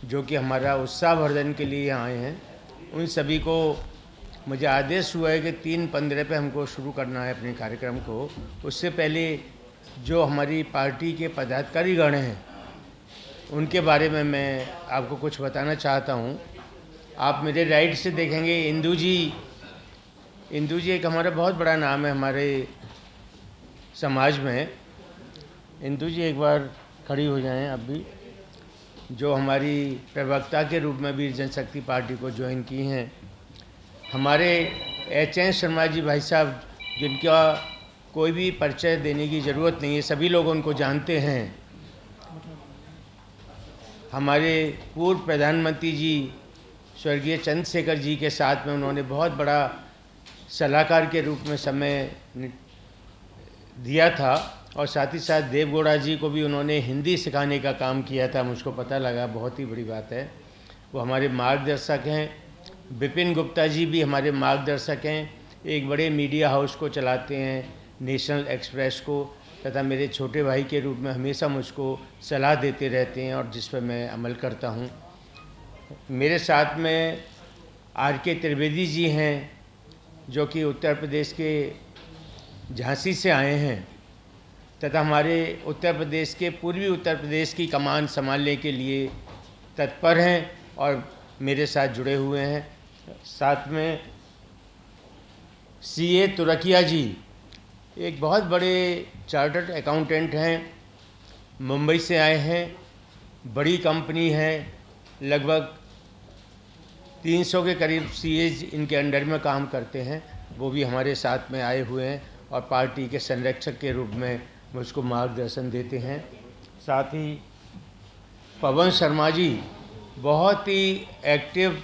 जो कि हमारा उत्साहवर्धन के लिए यहाँ आए हैं, उन सभी को मुझे आदेश हुआ है कि 3:15 पे हमको शुरू करना है अपने कार्यक्रम को। उससे पहले जो हमारी पार्टी के पदाधिकारीगण हैं उनके बारे में मैं आपको कुछ बताना चाहता हूँ। आप मेरे राइट से देखेंगे इंदू जी एक हमारा बहुत बड़ा नाम है हमारे समाज में। इंदू जी एक बार खड़ी हो जाएं आप भी, जो हमारी प्रवक्ता के रूप में भी जनशक्ति पार्टी को ज्वाइन की हैं। हमारे एच.एन. शर्मा जी भाई साहब, जिनका कोई भी परिचय देने की ज़रूरत नहीं है, सभी लोग उनको जानते हैं। हमारे पूर्व प्रधानमंत्री जी स्वर्गीय चंद्रशेखर जी के साथ में उन्होंने बहुत बड़ा सलाहकार के रूप में समय दिया था, और साथ ही साथ देवगौड़ा जी को भी उन्होंने हिंदी सिखाने का काम किया था, मुझको पता लगा, बहुत ही बड़ी बात है। वो हमारे मार्गदर्शक हैं। विपिन गुप्ता जी भी हमारे मार्गदर्शक हैं, एक बड़े मीडिया हाउस को चलाते हैं, नेशनल एक्सप्रेस को, तथा मेरे छोटे भाई के रूप में हमेशा मुझको सलाह देते रहते हैं और जिस पर मैं अमल करता हूँ। मेरे साथ में आर.के. त्रिवेदी जी हैं, जो कि उत्तर प्रदेश के झांसी से आए हैं, तथा हमारे उत्तर प्रदेश के पूर्वी उत्तर प्रदेश की कमान संभालने के लिए तत्पर हैं और मेरे साथ जुड़े हुए हैं। साथ में C.A. तुरकिया जी एक बहुत बड़े चार्टर्ड अकाउंटेंट हैं, मुंबई से आए हैं। बड़ी कंपनी है, लगभग 300 के करीब CAs इनके अंडर में काम करते हैं। वो भी हमारे साथ में आए हुए हैं और पार्टी के संरक्षक के रूप में मुझको मार्गदर्शन देते हैं। साथ ही पवन शर्मा जी बहुत ही एक्टिव,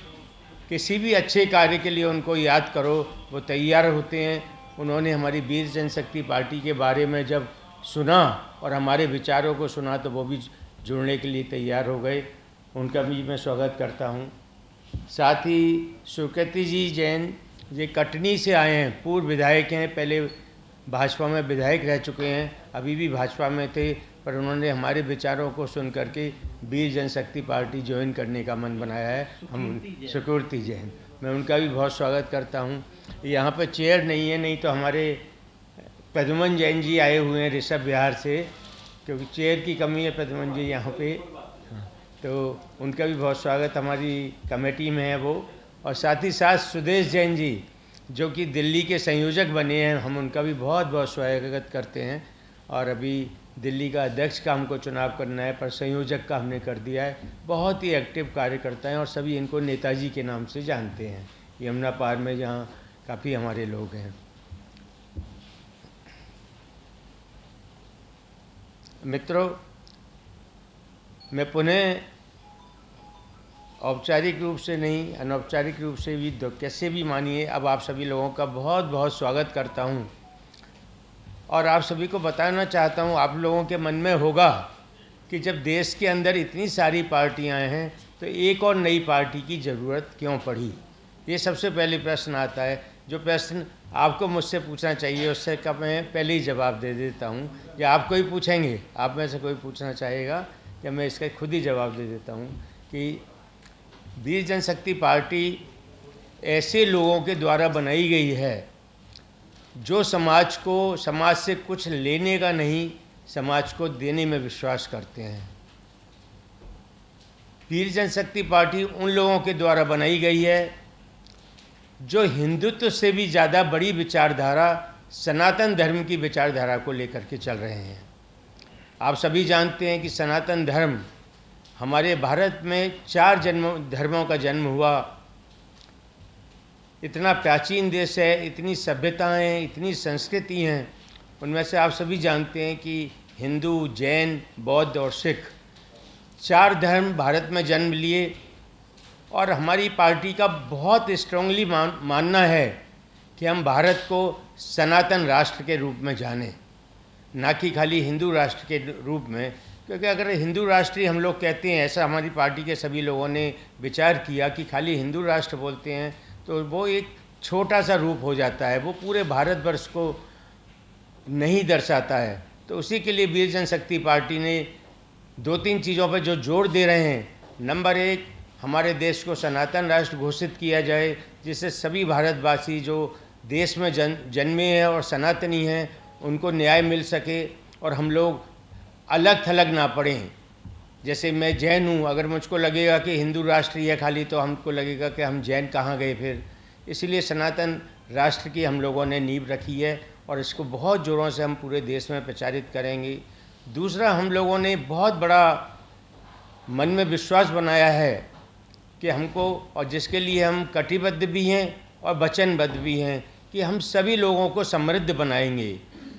किसी भी अच्छे कार्य के लिए उनको याद करो वो तैयार होते हैं। उन्होंने हमारी वीर जनशक्ति पार्टी के बारे में जब सुना और हमारे विचारों को सुना तो वो भी जुड़ने के लिए तैयार हो गए, उनका भी मैं स्वागत करता हूँ। साथ ही सुकृति जी जैन, ये कटनी से आए हैं, पूर्व विधायक हैं, पहले भाजपा में विधायक रह चुके हैं, अभी भी भाजपा में थे, पर उन्होंने हमारे विचारों को सुन करके वीर जनशक्ति पार्टी ज्वाइन करने का मन बनाया है। हम सुकृति जैन, मैं उनका भी बहुत स्वागत करता हूँ। यहाँ पर चेयर नहीं है, नहीं तो हमारे प्रद्युमन जैन जी आए हुए हैं ऋषभ बिहार से, क्योंकि चेयर की कमी है प्रद्युमन जी यहाँ पे, तो उनका भी बहुत स्वागत, हमारी कमेटी में है वो। और साथ ही साथ सुदेश जैन जी, जो कि दिल्ली के संयोजक बने हैं, हम उनका भी बहुत बहुत स्वागत करते हैं। और अभी दिल्ली का अध्यक्ष का हमको चुनाव करना है, पर संयोजक का हमने कर दिया है। बहुत ही एक्टिव कार्यकर्ता हैं और सभी इनको नेताजी के नाम से जानते हैं, यमुना पार में जहाँ काफ़ी हमारे लोग हैं। मित्रों, मैं पुनः औपचारिक रूप से नहीं, अनौपचारिक रूप से भी, कैसे भी मानिए, अब आप सभी लोगों का बहुत बहुत स्वागत करता हूं। और आप सभी को बताना चाहता हूं, आप लोगों के मन में होगा कि जब देश के अंदर इतनी सारी पार्टियां हैं तो एक और नई पार्टी की ज़रूरत क्यों पड़ी। ये सबसे पहले प्रश्न आता है। जो प्रश्न आपको मुझसे पूछना चाहिए उससे का मैं पहले ही जवाब दे देता हूँ, या आप कोई पूछेंगे, आप में से कोई पूछना चाहेगा, या मैं इसका खुद ही जवाब दे देता हूँ कि वीर जनशक्ति पार्टी ऐसे लोगों के द्वारा बनाई गई है जो समाज से कुछ लेने का नहीं, समाज को देने में विश्वास करते हैं। वीर जनशक्ति पार्टी उन लोगों के द्वारा बनाई गई है जो हिंदुत्व से भी ज़्यादा बड़ी विचारधारा, सनातन धर्म की विचारधारा को लेकर के चल रहे हैं। आप सभी जानते हैं कि सनातन धर्म हमारे भारत में 4 धर्मों का जन्म हुआ। इतना प्राचीन देश है, इतनी सभ्यताएं, इतनी संस्कृति हैं। उनमें से आप सभी जानते हैं कि हिंदू, जैन, बौद्ध और सिख 4 धर्म भारत में जन्म लिए। और हमारी पार्टी का बहुत स्ट्रांगली मानना है कि हम भारत को सनातन राष्ट्र के रूप में जानें, ना कि खाली हिंदू राष्ट्र के रूप में। क्योंकि अगर हिंदू राष्ट्र ही हम लोग कहते हैं, ऐसा हमारी पार्टी के सभी लोगों ने विचार किया कि खाली हिंदू राष्ट्र बोलते हैं, तो वो एक छोटा सा रूप हो जाता है, वो पूरे भारतवर्ष को नहीं दर्शाता है। तो उसी के लिए वीर जनशक्ति पार्टी ने 2-3 चीज़ों पर जो जोर दे रहे हैं, नंबर एक, हमारे देश को सनातन राष्ट्र घोषित किया जाए, जिससे सभी भारतवासी जो देश में जन्मे हैं और सनातनी हैं उनको न्याय मिल सके और हम लोग अलग थलग ना पड़ें। जैसे मैं जैन हूँ, अगर मुझको लगेगा कि हिंदू राष्ट्र ही है खाली, तो हमको लगेगा कि हम जैन कहाँ गए फिर। इसलिए सनातन राष्ट्र की हम लोगों ने नींव रखी है और इसको बहुत ज़ोरों से हम पूरे देश में प्रचारित करेंगे। दूसरा, हम लोगों ने बहुत बड़ा मन में विश्वास बनाया है कि हमको, और जिसके लिए हम कटिबद्ध भी हैं और वचनबद्ध भी हैं, कि हम सभी लोगों को समृद्ध बनाएंगे।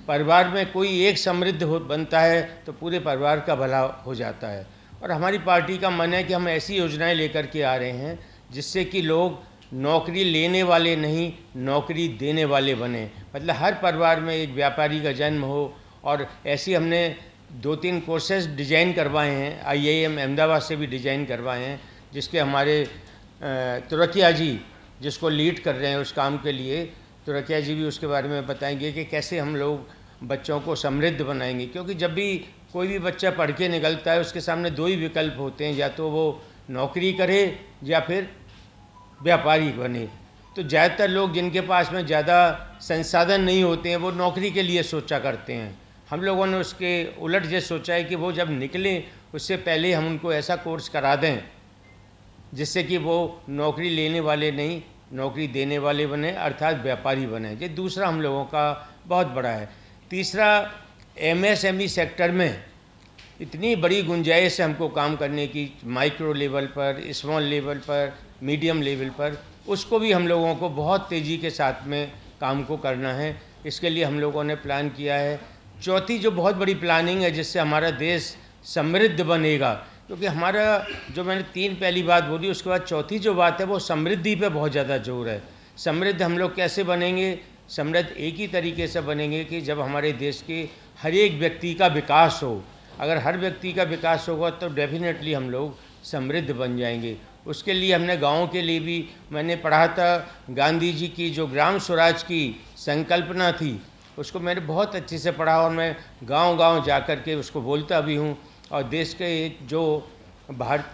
परिवार में कोई एक समृद्ध बनता है तो पूरे परिवार का भला हो जाता है। और हमारी पार्टी का मन है कि हम ऐसी योजनाएं लेकर के आ रहे हैं जिससे कि लोग नौकरी लेने वाले नहीं, नौकरी देने वाले बने। मतलब हर परिवार में एक व्यापारी का जन्म हो। और ऐसी हमने 2-3 कोर्सेज डिज़ाइन करवाए हैं, IIM अहमदाबाद से भी डिज़ाइन करवाए हैं, जिसके हमारे तुरकिया जी जिसको लीड कर रहे हैं उस काम के लिए, तुरकिया जी भी उसके बारे में बताएंगे कि कैसे हम लोग बच्चों को समृद्ध बनाएंगे। क्योंकि जब भी कोई भी बच्चा पढ़ के निकलता है उसके सामने 2 ही विकल्प होते हैं, या तो वो नौकरी करे या फिर व्यापारी बने। तो ज़्यादातर लोग जिनके पास में ज़्यादा संसाधन नहीं होते हैं वो नौकरी के लिए सोचा करते हैं। हम लोगों ने उसके उलट ये सोचा है कि वो जब निकले उससे पहले हम उनको ऐसा कोर्स करा दें जिससे कि वो नौकरी लेने वाले नहीं, नौकरी देने वाले बने, अर्थात व्यापारी बने। ये दूसरा हम लोगों का बहुत बड़ा है। तीसरा, MSME सेक्टर में इतनी बड़ी गुंजाइश है हमको काम करने की, माइक्रो लेवल पर, स्मॉल लेवल पर, मीडियम लेवल पर, उसको भी हम लोगों को बहुत तेज़ी के साथ में काम को करना है। इसके लिए हम लोगों ने प्लान किया है। चौथी जो बहुत बड़ी प्लानिंग है जिससे हमारा देश समृद्ध बनेगा, क्योंकि हमारा जो मैंने 3 पहली बात बोली, उसके बाद चौथी जो बात है वो समृद्धि पे बहुत ज़्यादा जोर है। समृद्ध हम लोग कैसे बनेंगे? समृद्ध एक ही तरीके से बनेंगे कि जब हमारे देश के हर एक व्यक्ति का विकास हो। अगर हर व्यक्ति का विकास होगा तो डेफिनेटली हम लोग समृद्ध बन जाएंगे। उसके लिए हमने गाँव के लिए भी, मैंने पढ़ा था गांधी जी की जो ग्राम स्वराज की संकल्पना थी, उसको मैंने बहुत अच्छे से पढ़ा और मैं गांव-गांव जा कर के उसको बोलता भी हूँ। और देश के एक जो भारत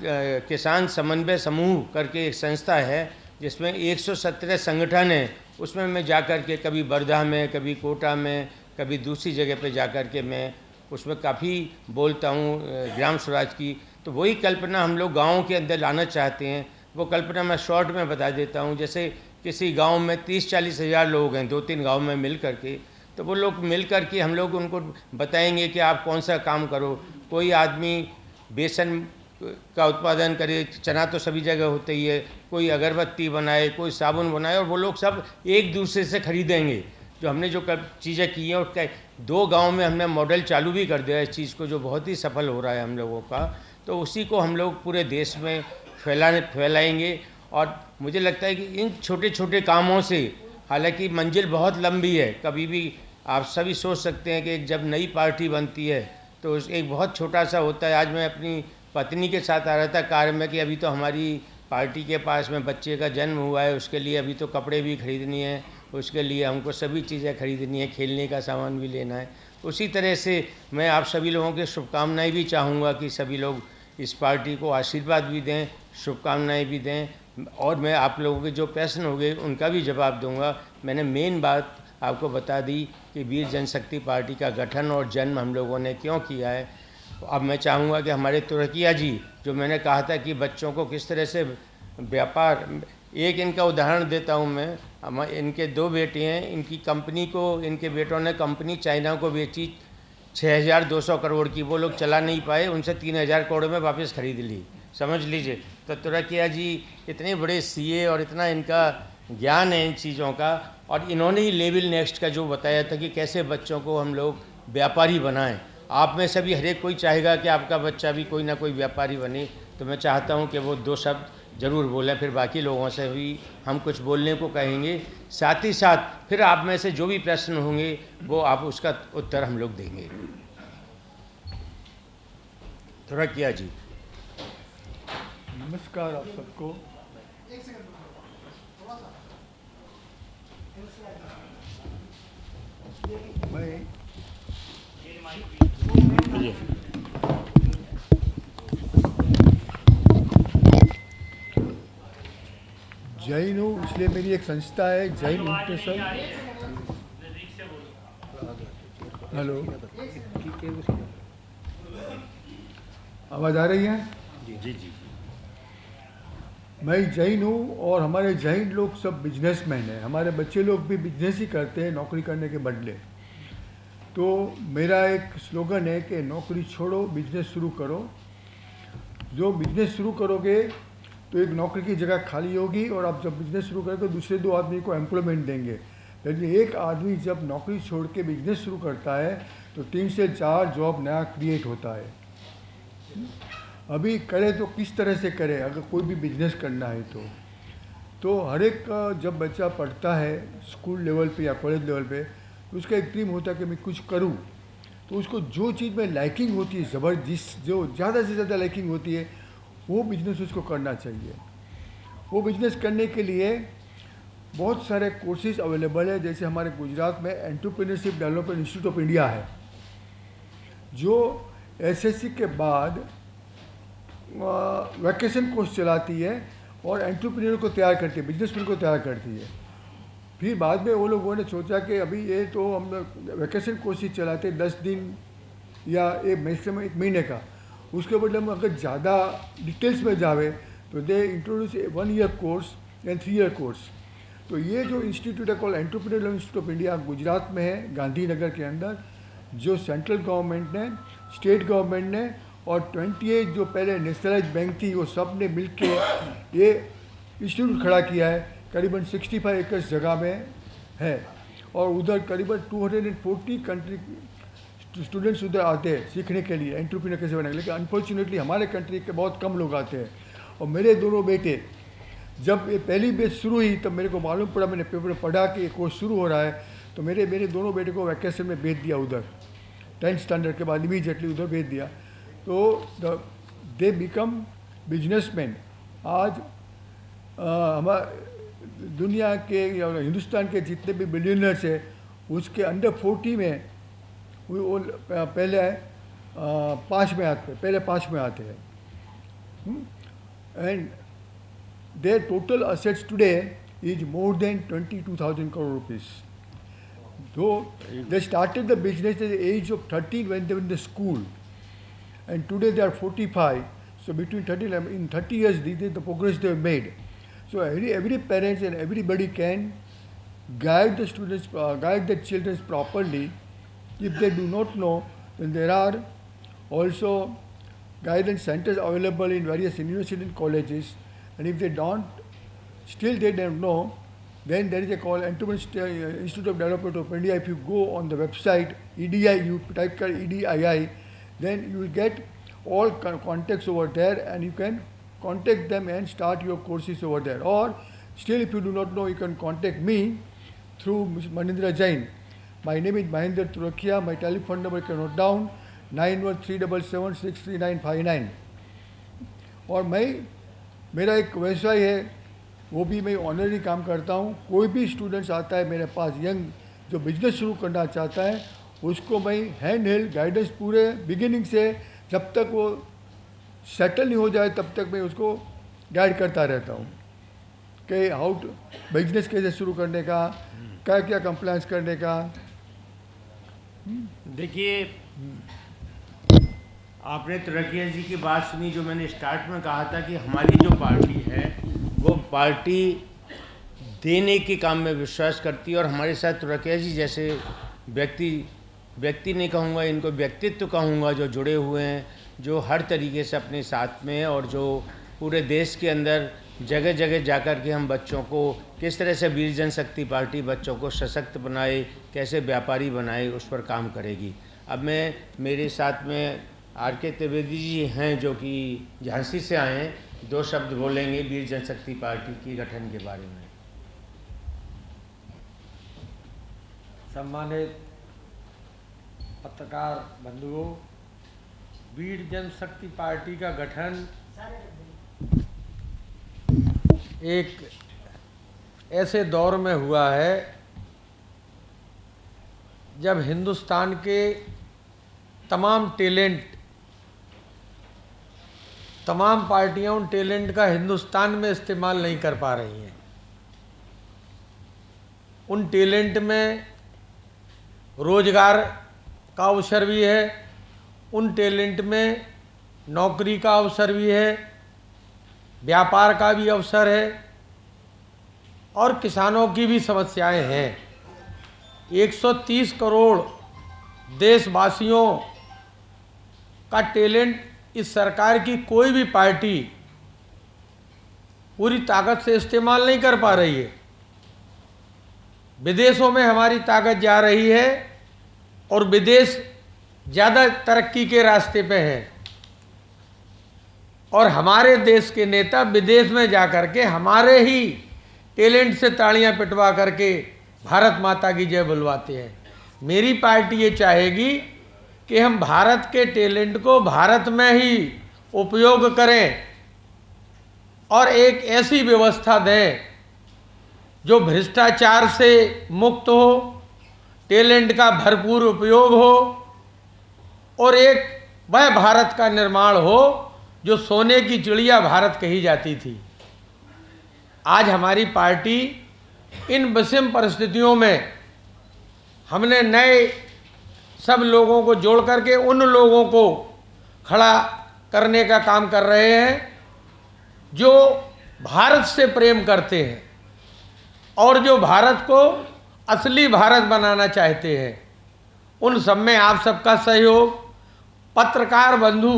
किसान समन्वय समूह करके एक संस्था है जिसमें 117 संगठन हैं, उसमें मैं जा कर के कभी वर्धा में, कभी कोटा में, कभी दूसरी जगह पे जा कर के मैं उसमें काफ़ी बोलता हूँ ग्राम स्वराज की। तो वही कल्पना हम लोग गाँव के अंदर लाना चाहते हैं। वो कल्पना मैं शॉर्ट में बता देता हूँ। जैसे किसी गाँव में 30-40 हज़ार लोग हैं, 2-3 गाँव में मिल कर के, तो वो लोग मिल कर के हम लोग उनको बताएंगे कि आप कौन सा काम करो। कोई आदमी बेसन का उत्पादन करे, चना तो सभी जगह होता ही है, कोई अगरबत्ती बनाए, कोई साबुन बनाए, और वो लोग सब एक दूसरे से खरीदेंगे। जो हमने जो चीज़ें की हैं उसका 2 गांव में हमने मॉडल चालू भी कर दिया है इस चीज़ को, जो बहुत ही सफल हो रहा है हम लोगों का। तो उसी को हम लोग पूरे देश में फैलाएंगे। और मुझे लगता है कि इन छोटे छोटे कामों से, हालांकि मंजिल बहुत लंबी है, कभी भी आप सभी सोच सकते हैं कि जब नई पार्टी बनती है तो एक बहुत छोटा सा होता है। आज मैं अपनी पत्नी के साथ आ रहा था कार में कि अभी तो हमारी पार्टी के पास में बच्चे का जन्म हुआ है, उसके लिए अभी तो कपड़े भी खरीदनी है, उसके लिए हमको सभी चीज़ें खरीदनी है, खेलने का सामान भी लेना है। उसी तरह से मैं आप सभी लोगों के शुभकामनाएं भी चाहूँगा कि सभी लोग इस पार्टी को आशीर्वाद भी दें, शुभकामनाएं भी दें, और मैं आप लोगों के जो प्रश्न हो गए उनका भी जवाब दूंगा। मैंने मेन बात आपको बता दी कि वीर जनशक्ति पार्टी का गठन और जन्म हम लोगों ने क्यों किया है। अब मैं चाहूँगा कि हमारे तुर्किया जी, जो मैंने कहा था कि बच्चों को किस तरह से व्यापार, एक इनका उदाहरण देता हूँ मैं। इनके 2 बेटे हैं, इनकी कंपनी को इनके बेटों ने कंपनी चाइना को बेची 6,200 करोड़ की, वो लोग चला नहीं पाए, उनसे 3,000 करोड़ में वापस खरीद ली, समझ लीजिए। तो तुर्किया जी इतने बड़े CA और इतना इनका ज्ञान है इन चीज़ों का, और इन्होंने ही लेवल नेक्स्ट का जो बताया था कि कैसे बच्चों को हम लोग व्यापारी बनाएं। आप में से भी हर एक कोई चाहेगा कि आपका बच्चा भी कोई ना कोई व्यापारी बने, तो मैं चाहता हूं कि वो 2 शब्द ज़रूर बोलें, फिर बाकी लोगों से भी हम कुछ बोलने को कहेंगे। साथ ही साथ फिर आप में से जो भी प्रश्न होंगे वो आप उसका उत्तर हम लोग देंगे। तुर्किया जी। नमस्कार आप सबको। मैं जैन हूँ, इसलिए मेरी एक संस्था है जैन इंटरनेशनल। हेलो, आवाज़ आ रही है? जी जी जी। मैं जैन हूँ और हमारे जैन लोग सब बिजनेसमैन हैं। हमारे बच्चे लोग भी बिजनेस ही करते हैं नौकरी करने के बदले। तो मेरा एक स्लोगन है कि नौकरी छोड़ो, बिजनेस शुरू करो। जो बिजनेस शुरू करोगे तो एक नौकरी की जगह खाली होगी, और आप जब बिजनेस शुरू करें तो दूसरे 2 आदमी को एम्प्लॉयमेंट देंगे। लेकिन एक आदमी जब नौकरी छोड़ के बिजनेस शुरू करता है तो 3 से 4 जॉब नया क्रिएट होता है। अभी करे तो किस तरह से करे, अगर कोई भी बिजनेस करना है तो हर एक जब बच्चा पढ़ता है स्कूल लेवल पे या कॉलेज लेवल पे, तो उसका एक ड्रीम होता है कि मैं कुछ करूं। तो उसको जो चीज़ में लाइकिंग होती है, ज़बरदस्त जो ज़्यादा से ज़्यादा लाइकिंग होती है, वो बिज़नेस उसको करना चाहिए। वो बिज़नेस करने के लिए बहुत सारे कोर्सेज अवेलेबल है। जैसे हमारे गुजरात में entrepreneurship development institute of India है, जो एसएससी के बाद वैकेशन कोर्स चलाती है और एंटरप्रेन्योर को तैयार करती है, बिजनेसमैन को तैयार करती है। फिर बाद में वो लोगों ने सोचा कि अभी ये तो हम वैकेशन कोर्स ही चलाते 10 दिन या एक मैक्सिमम 1 महीने का, उसके बदले हम अगर ज़्यादा डिटेल्स में जावे तो they introduce 1 year course and 3 year course. तो ये जो इंस्टीट्यूट है call entrepreneur institute of India, Gujarat में है, गांधीनगर के अंदर, जो सेंट्रल गवर्नमेंट ने, स्टेट गवर्नमेंट ने और 28 जो पहले नेशनलाइज बैंक थी वो सब ने मिल के ये इंस्टीट्यूट खड़ा किया है। करीबन 65 एकड़ जगह में है, और उधर करीबन 240 कंट्री स्टूडेंट्स उधर आते हैं सीखने के लिए एंटरप्रेन्योर कैसे बनेंगे। लेकिन अनफॉर्चुनेटली हमारे कंट्री के बहुत कम लोग आते हैं। और मेरे दोनों बेटे, जब ये पहली बैच शुरू हुई तब मेरे को मालूम पड़ा, मैंने पेपर में पढ़ा कि ये कोर्स शुरू हो रहा है, तो मेरे दोनों बेटे को वैकेशन में भेज दिया उधर। 10th स्टैंडर्ड के बाद इमीजिएटली उधर भेज दिया। तो दे बिकम बिजनेसमैन। आज हमारे दुनिया के या हिंदुस्तान के जितने भी बिलियनर्स हैं उसके अंडर 40 में वो पहले 5 में आते, पहले 5 में आते हैं। And their total assets today is more than 22,000 crore rupees. So they started the business at the age of 13 when they were in the school, and today they are 45. So between 30 in 30 years, this is the progress they have made. So every parents and everybody can guide the students, guide the children properly. If they do not know, then there are also guidance centers available in various universities and colleges. And if they don't, still they don't know, then there is a call Entrepreneurship Institute of Development of India. If you go on the website EDI, you type EDII, then you will get all contacts over there, and you can contact them and start your courses over there. Or still, if you do not know, you can contact me through Mr. Manindra Jain. My name is Mahendra Turakia. My telephone number you can note down 9137763959. और मेरा एक व्यवसाय है, वो भी मैं honorary काम करता हूँ। कोई भी स्टूडेंट्स आता है मेरे पास यंग जो बिजनेस शुरू करना चाहता है, उसको मैं हैंड हेल्ड गाइडेंस पूरे बिगिनिंग से जब तक वो सेटल नहीं हो जाए तब तक मैं उसको गाइड करता रहता हूँ कि हाउ टू बिजनेस कैसे शुरू करने का, क्या क्या कंप्लायंस करने का। देखिए, आपने तुरकिया जी की बात सुनी, जो मैंने स्टार्ट में कहा था कि हमारी जो पार्टी है वो पार्टी देने के काम में विश्वास करती है। और हमारे साथ तुरकिया जी जैसे व्यक्ति नहीं कहूँगा, इनको व्यक्तित्व कहूँगा, जो जुड़े हुए हैं, जो हर तरीके से अपने साथ में हैं, और जो पूरे देश के अंदर जगह जगह जाकर के हम बच्चों को किस तरह से वीर जनशक्ति पार्टी बच्चों को सशक्त बनाए, कैसे व्यापारी बनाए, उस पर काम करेगी। अब मेरे साथ में आर.के. त्रिवेदी जी हैं जो कि झांसी से आए हैं, 2 शब्द बोलेंगे वीर जनशक्ति पार्टी की गठन के बारे में। सम्मानित पत्रकार बंधुओं, वीर जनशक्ति पार्टी का गठन एक ऐसे दौर में हुआ है जब हिंदुस्तान के तमाम पार्टियां उन टैलेंट का हिंदुस्तान में इस्तेमाल नहीं कर पा रही हैं। उन टैलेंट में रोजगार का अवसर भी है, उन टैलेंट में नौकरी का अवसर भी है, व्यापार का भी अवसर है और किसानों की भी समस्याएं हैं। 130 करोड़ देशवासियों का टैलेंट इस सरकार की कोई भी पार्टी पूरी ताकत से इस्तेमाल नहीं कर पा रही है। विदेशों में हमारी ताकत जा रही है और विदेश ज़्यादा तरक्की के रास्ते पे हैं और हमारे देश के नेता विदेश में जा कर के हमारे ही टैलेंट से तालियां पिटवा करके भारत माता की जय बुलवाते हैं। मेरी पार्टी ये चाहेगी कि हम भारत के टैलेंट को भारत में ही उपयोग करें और एक ऐसी व्यवस्था दें जो भ्रष्टाचार से मुक्त हो, टैलेंट का भरपूर उपयोग हो और एक वह भारत का निर्माण हो जो सोने की चिड़िया भारत कही जाती थी। आज हमारी पार्टी इन विषम परिस्थितियों में हमने नए सब लोगों को जोड़ करके उन लोगों को खड़ा करने का काम कर रहे हैं जो भारत से प्रेम करते हैं और जो भारत को असली भारत बनाना चाहते हैं। उन सब में आप सबका सहयोग, पत्रकार बंधु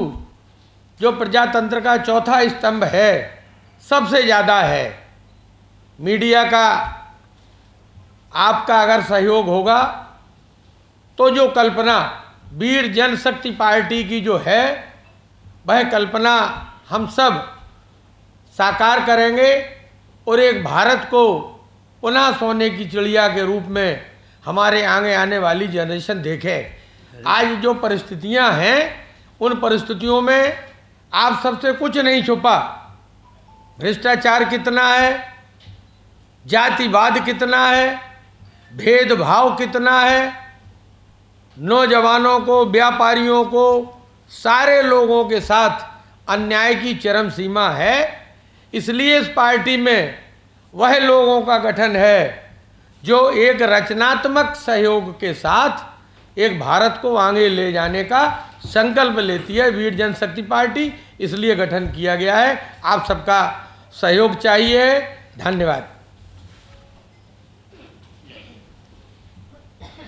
जो प्रजातंत्र का चौथा स्तंभ है, सबसे ज़्यादा है। मीडिया का आपका अगर सहयोग होगा तो जो कल्पना वीर जनशक्ति पार्टी की जो है वह कल्पना हम सब साकार करेंगे और एक भारत को पुनः सोने की चिड़िया के रूप में हमारे आगे आने वाली जनरेशन देखे। आज जो परिस्थितियां हैं उन परिस्थितियों में आप सबसे कुछ नहीं छुपा। भ्रष्टाचार कितना है, जातिवाद कितना है, भेदभाव कितना है, नौजवानों को, व्यापारियों को, सारे लोगों के साथ अन्याय की चरम सीमा है। इसलिए इस पार्टी में वह लोगों का गठन है जो एक रचनात्मक सहयोग के साथ एक भारत को आगे ले जाने का संकल्प लेती है। वीर जनशक्ति पार्टी इसलिए गठन किया गया है। आप सबका सहयोग चाहिए। धन्यवाद।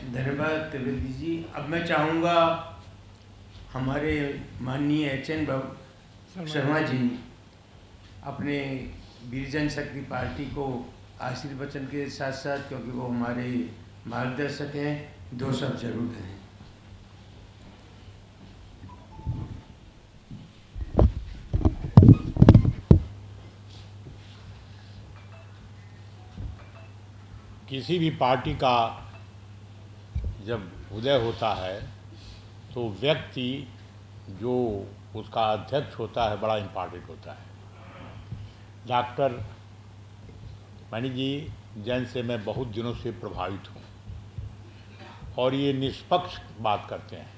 धन्यवाद त्रिवेदी जी। अब मैं चाहूँगा हमारे माननीय HN शर्मा जी अपने वीर जनशक्ति पार्टी को आशीर्वचन के साथ साथ, क्योंकि वो हमारे मार्गदर्शक हैं, दो शब्द जरूर कहें। किसी भी पार्टी का जब उदय होता है तो व्यक्ति जो उसका अध्यक्ष होता है बड़ा इम्पॉर्टेंट होता है। डॉक्टर मणि जी जैन से मैं बहुत दिनों से प्रभावित हूँ और ये निष्पक्ष बात करते हैं।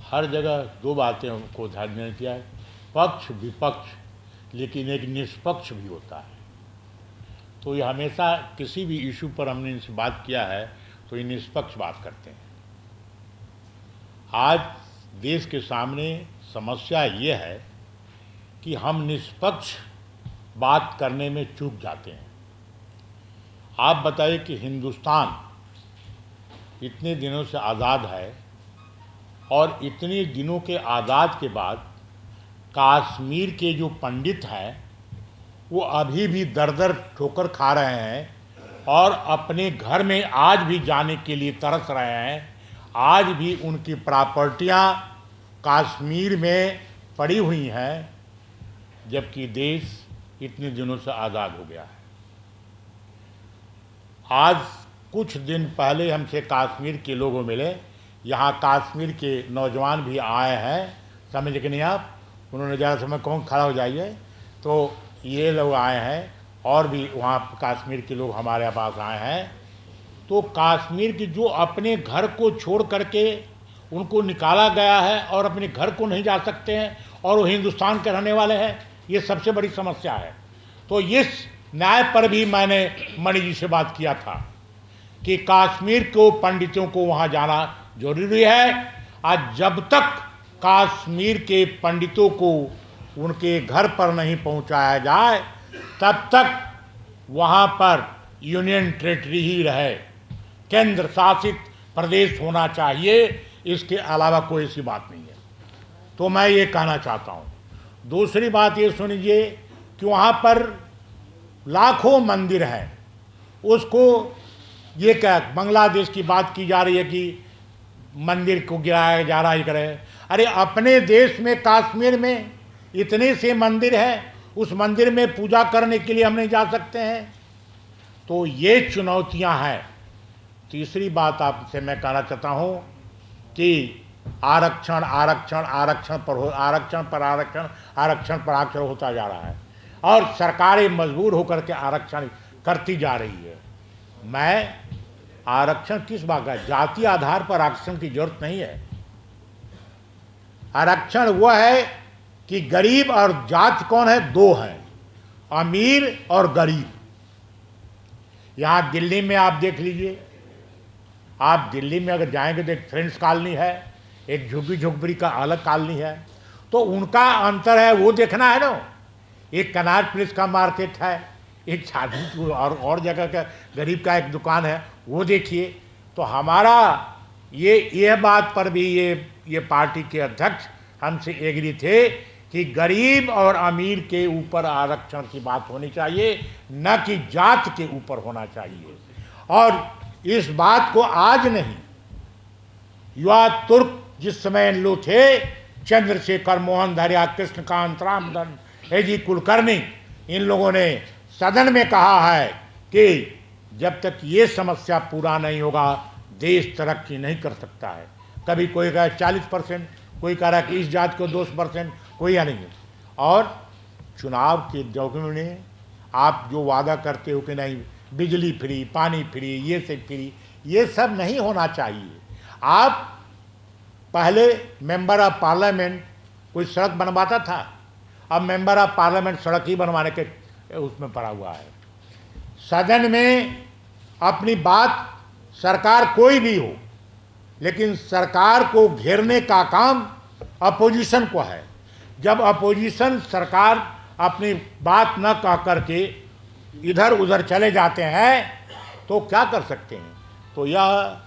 हर जगह दो बातें को ध्यान में किया है, पक्ष विपक्ष, लेकिन एक निष्पक्ष भी होता है। तो ये हमेशा किसी भी इशू पर हमने इनसे बात किया है तो ये निष्पक्ष बात करते हैं। आज देश के सामने समस्या ये है कि हम निष्पक्ष बात करने में चूक जाते हैं। आप बताइए कि हिंदुस्तान इतने दिनों से आज़ाद है और इतने दिनों के आज़ाद के बाद कश्मीर के जो पंडित हैं वो अभी भी दर दर ठोकर खा रहे हैं और अपने घर में आज भी जाने के लिए तरस रहे हैं। आज भी उनकी प्रॉपर्टियां कश्मीर में पड़ी हुई हैं, जबकि देश इतने दिनों से आज़ाद हो गया है। आज कुछ दिन पहले हमसे कश्मीर के लोग मिले। यहाँ कश्मीर के नौजवान भी आए हैं, समझ के नहीं आप, उन्होंने ज़्यादा समय कौन खड़ा हो जाइए। तो ये लोग आए हैं और भी वहाँ कश्मीर के लोग हमारे पास आए हैं। तो कश्मीर की जो अपने घर को छोड़ करके उनको निकाला गया है और अपने घर को नहीं जा सकते हैं और वो हिंदुस्तान के रहने वाले हैं, ये सबसे बड़ी समस्या है। तो इस न्याय पर भी मैंने मणि जी से बात किया था कि कश्मीर को पंडितों को वहाँ जाना जरूरी है। आज जब तक कश्मीर के पंडितों को उनके घर पर नहीं पहुँचाया जाए तब तक वहाँ पर यूनियन टेरिटरी ही रहे, केंद्र शासित प्रदेश होना चाहिए, इसके अलावा कोई ऐसी बात नहीं है। तो मैं ये कहना चाहता हूँ। दूसरी बात ये सुनिए कि वहाँ पर लाखों मंदिर हैं, उसको ये क्या बांग्लादेश की बात की जा रही है कि मंदिर को गिराया जा रहा है करे। अरे अपने देश में कश्मीर में इतने से मंदिर हैं, उस मंदिर में पूजा करने के लिए हम नहीं जा सकते हैं? तो ये चुनौतियां हैं। तीसरी बात आपसे मैं कहना चाहता हूं कि आरक्षण आरक्षण आरक्षण पर आरक्षण होता जा रहा है और सरकारें मजबूर होकर के आरक्षण करती जा रही है। मैं आरक्षण किस बात का, जाति आधार पर आरक्षण की जरूरत नहीं है। आरक्षण वह है कि गरीब और जाति कौन है, दो हैं, अमीर और गरीब। यहाँ दिल्ली में आप देख लीजिए, आप दिल्ली में अगर जाएंगे तो एक फ्रेंड्स कॉलोनी है, एक झुग्गी झोंपड़ी का अलग कॉलोनी है, तो उनका अंतर है वो देखना है ना। एक कनाट प्लेस का मार्केट है, एक शादी और जगह का गरीब का एक दुकान है, वो देखिए। तो हमारा ये बात पर भी ये पार्टी के अध्यक्ष हमसे एग्री थे कि गरीब और अमीर के ऊपर आरक्षण की बात होनी चाहिए, न कि जात के ऊपर होना चाहिए। और इस बात को आज नहीं, युवा तुर्क जिस समय इन लोग थे, चंद्रशेखर, मोहन दरिया, कृष्णकांत, रामधन, एजी कुलकर्णी, इन लोगों ने सदन में कहा है कि जब तक ये समस्या पूरा नहीं होगा देश तरक्की नहीं कर सकता है। कभी कोई कहे 40%, कोई कह रहा है कि इस जात को 2%, कोई या नहीं। और चुनाव के जोखिम में आप जो वादा करते हो कि नहीं बिजली फ्री, पानी फ्री, ये सब फ्री, ये सब नहीं होना चाहिए। आप पहले मेंबर ऑफ पार्लियामेंट कोई सड़क बनवाता था, अब मेंबर ऑफ पार्लियामेंट सड़क ही बनवाने के उसमें पड़ा हुआ है। सदन में अपनी बात, सरकार कोई भी हो, लेकिन सरकार को घेरने का काम अपोजिशन को है। जब अपोजिशन सरकार अपनी बात न कह करके इधर उधर चले जाते हैं तो क्या कर सकते हैं। तो यह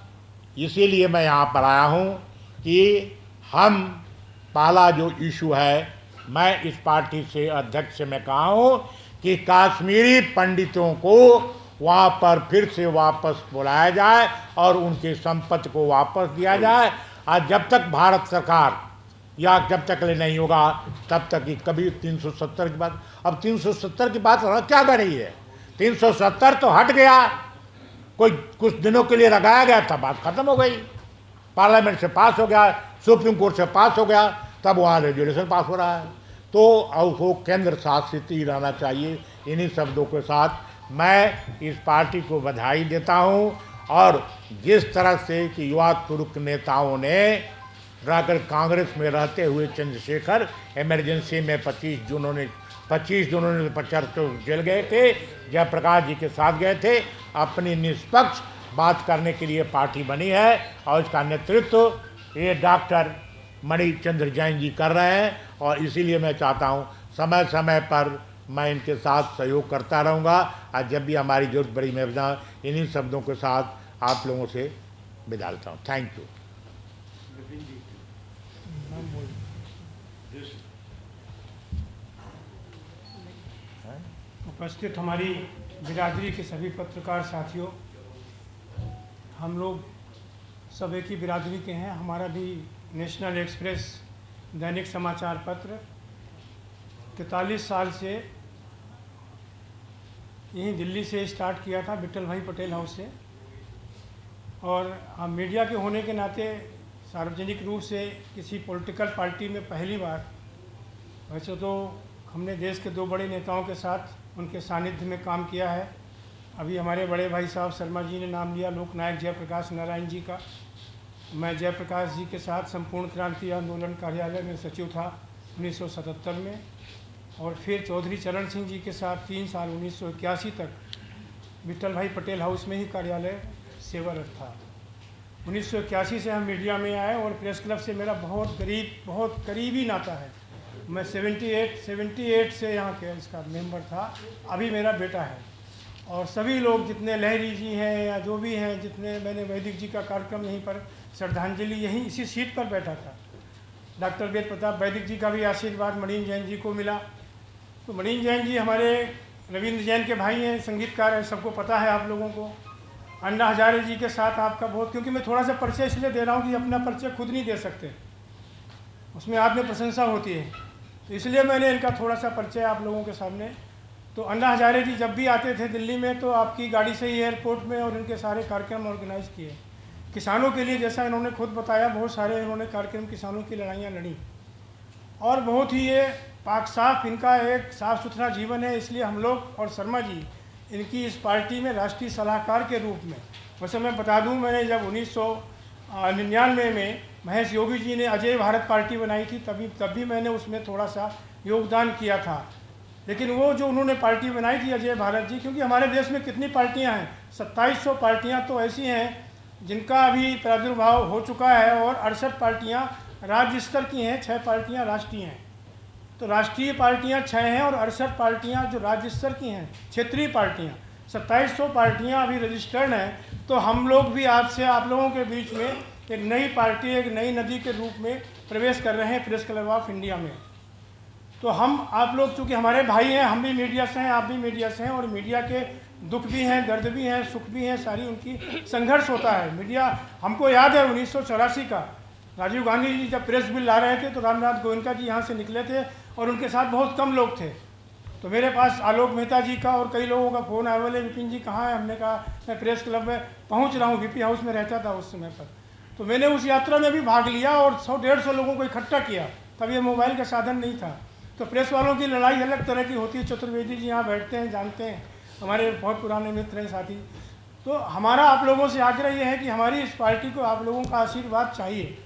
इसीलिए मैं यहाँ पर आया हूँ कि हम पहला जो इशू है, मैं इस पार्टी से अध्यक्ष से मैं कहा हूँ कि कश्मीरी पंडितों को वहाँ पर फिर से वापस बुलाया जाए और उनकी संपत्ति को वापस दिया जाए। और जब तक भारत सरकार या जब तक ले नहीं होगा तब तक कि कभी 370 की बात, अब 370 की बात क्या कर रही है। 370 तो हट गया, कोई कुछ दिनों के लिए लगाया गया था, बात खत्म हो गई, पार्लियामेंट से पास हो गया, सुप्रीम कोर्ट से पास हो गया, तब वहाँ रेजुलेशन पास हो रहा है। तो अब वो केंद्र शासित ही रहना चाहिए। इन्हीं शब्दों के साथ मैं इस पार्टी को बधाई देता हूँ। और जिस तरह से कि युवा तुर्क नेताओं ने रहकर कांग्रेस में रहते हुए चंद्रशेखर इमरजेंसी में 25 जून 1975 जेल गए थे, जयप्रकाश जी के साथ गए थे, अपनी निष्पक्ष बात करने के लिए पार्टी बनी है और इसका नेतृत्व ये डॉक्टर मणिचंद्र जैन जी कर रहे हैं। और इसीलिए मैं चाहता हूँ समय समय पर मैं इनके साथ सहयोग करता रहूँगा और जब भी हमारी जरूरत पड़ी मैं इन्हीं शब्दों के साथ आप लोगों से विदा लेता हूँ। Thank you. उपस्थित हमारी बिरादरी के सभी पत्रकार साथियों, हम लोग सब एक ही बिरादरी के हैं। हमारा भी नेशनल एक्सप्रेस दैनिक समाचार पत्र 43 साल से यहीं दिल्ली से स्टार्ट किया था, विट्ठल भाई पटेल हाउस से। और हम मीडिया के होने के नाते सार्वजनिक रूप से किसी पॉलिटिकल पार्टी में पहली बार, वैसे तो हमने देश के दो बड़े नेताओं के साथ उनके सानिध्य में काम किया है। अभी हमारे बड़े भाई साहब शर्मा जी ने नाम लिया लोकनायक जयप्रकाश नारायण जी का। मैं जयप्रकाश जी के साथ संपूर्ण क्रांति आंदोलन कार्यालय में सचिव था 1977 में। और फिर चौधरी चरण सिंह जी के साथ 3 साल 1981 तक विट्ठल भाई पटेल हाउस में ही कार्यालय सेवारत था। 1981 से हम मीडिया में आए और प्रेस क्लब से मेरा बहुत करीबी नाता है। मैं 78 से यहाँ के इसका मेंबर था, अभी मेरा बेटा है। और सभी लोग जितने लहरी जी हैं या जो भी हैं, जितने मैंने वैदिक जी का कार्यक्रम यहीं पर श्रद्धांजलि यहीं इसी सीट पर बैठा था। डॉक्टर वेद प्रताप वैदिक जी का भी आशीर्वाद मणिन जैन जी को मिला। तो मणिन जैन जी हमारे रविंद्र जैन के भाई हैं, संगीतकार हैं, सबको पता है आप लोगों को। अन्ना हजारे जी के साथ आपका बहुत, क्योंकि मैं थोड़ा सा परिचय इसलिए दे रहा हूँ कि अपना परिचय खुद नहीं दे सकते, उसमें आत्म प्रशंसा होती है, तो इसलिए मैंने इनका थोड़ा सा परिचय आप लोगों के सामने। तो अन्ना हजारे जी जब भी आते थे दिल्ली में तो आपकी गाड़ी से ही एयरपोर्ट में और इनके सारे कार्यक्रम ऑर्गेनाइज किए। किसानों के लिए जैसा इन्होंने खुद बताया, बहुत सारे इन्होंने कार्यक्रम किसानों की लड़ाइयाँ लड़ी और बहुत ही ये पाक साफ इनका एक साफ़ सुथरा जीवन है। इसलिए हम लोग और शर्मा जी इनकी इस पार्टी में राष्ट्रीय सलाहकार के रूप में, वैसे मैं बता दूं, मैंने जब 1999 में महेश योगी जी ने अजय भारत पार्टी बनाई थी तब भी मैंने उसमें थोड़ा सा योगदान किया था। लेकिन वो जो उन्होंने पार्टी बनाई थी अजय भारत जी, क्योंकि हमारे देश में कितनी पार्टियां हैं, 2700 पार्टियां तो ऐसी हैं जिनका अभी प्रादुर्भाव हो चुका है और 68 पार्टियां राज्य स्तर की हैं, 6 पार्टियां राष्ट्रीय हैं। तो राष्ट्रीय पार्टियां 6 हैं और 68 पार्टियां जो राज्य स्तर की हैं, क्षेत्रीय पार्टियां 2700 पार्टियां अभी रजिस्टर्ड हैं। तो हम लोग भी आज से आप लोगों के बीच में एक नई पार्टी, एक नई नदी के रूप में प्रवेश कर रहे हैं प्रेस क्लब ऑफ इंडिया में। तो हम आप लोग चूँकि हमारे भाई हैं, हम भी मीडिया से हैं, आप भी मीडिया से हैं, और मीडिया के दुख भी हैं, दर्द भी हैं, सुख भी हैं, सारी उनकी संघर्ष होता है। मीडिया, हमको याद है 1984 का राजीव गांधी जी जब प्रेस बिल ला रहे थे तो रामनाथ गोयनका जी यहाँ से निकले थे और उनके साथ बहुत कम लोग थे। तो मेरे पास आलोक मेहता जी का और कई लोगों का फ़ोन आए, बोले विपिन जी कहाँ है? हमने कहा मैं प्रेस क्लब में पहुँच रहा हूँ, वीपी हाउस में रहता था उस समय पर। तो मैंने उस यात्रा में भी भाग लिया और 100-150 लोगों को इकट्ठा किया। तब ये मोबाइल का साधन नहीं था। तो प्रेस वालों की लड़ाई अलग तरह की होती है। चतुर्वेदी जी यहाँ बैठते हैं, जानते हैं, हमारे बहुत पुराने मित्र हैं, साथी। तो हमारा आप लोगों से आग्रह ये है कि हमारी इस पार्टी को आप लोगों का आशीर्वाद चाहिए।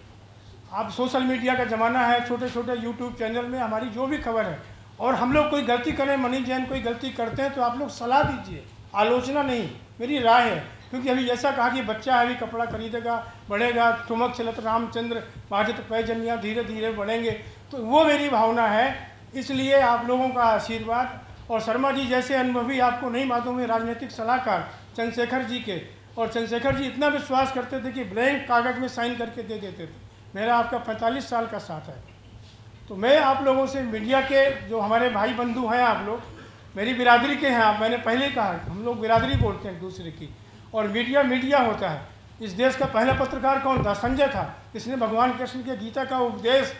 आप सोशल मीडिया का ज़माना है, छोटे छोटे यूट्यूब चैनल में हमारी जो भी खबर है, और हम लोग कोई गलती करें, मणि जैन कोई गलती करते हैं तो आप लोग सलाह दीजिए, आलोचना नहीं, मेरी राय है। क्योंकि अभी जैसा कहा कि बच्चा अभी कपड़ा खरीदेगा, बढ़ेगा, ठुमक चलत रामचंद्र बाजत पैजनिया, धीरे धीरे बढ़ेंगे, तो वो मेरी भावना है। इसलिए आप लोगों का आशीर्वाद, और शर्मा जी जैसे अनुभवी आपको नहीं मालूम है राजनीतिक सलाहकार चंद्रशेखर जी के, और चंद्रशेखर जी इतना विश्वास करते थे कि ब्लैंक कागज़ में साइन करके दे देते थे। मेरा आपका 45 साल का साथ है। तो मैं आप लोगों से, मीडिया के जो हमारे भाई बंधु हैं, आप लोग मेरी बिरादरी के हैं, आप, मैंने पहले कहा हम लोग बिरादरी बोलते हैं एक दूसरे की, और मीडिया होता है। इस देश का पहला पत्रकार कौन था? संजय था, इसने भगवान कृष्ण के गीता का उपदेश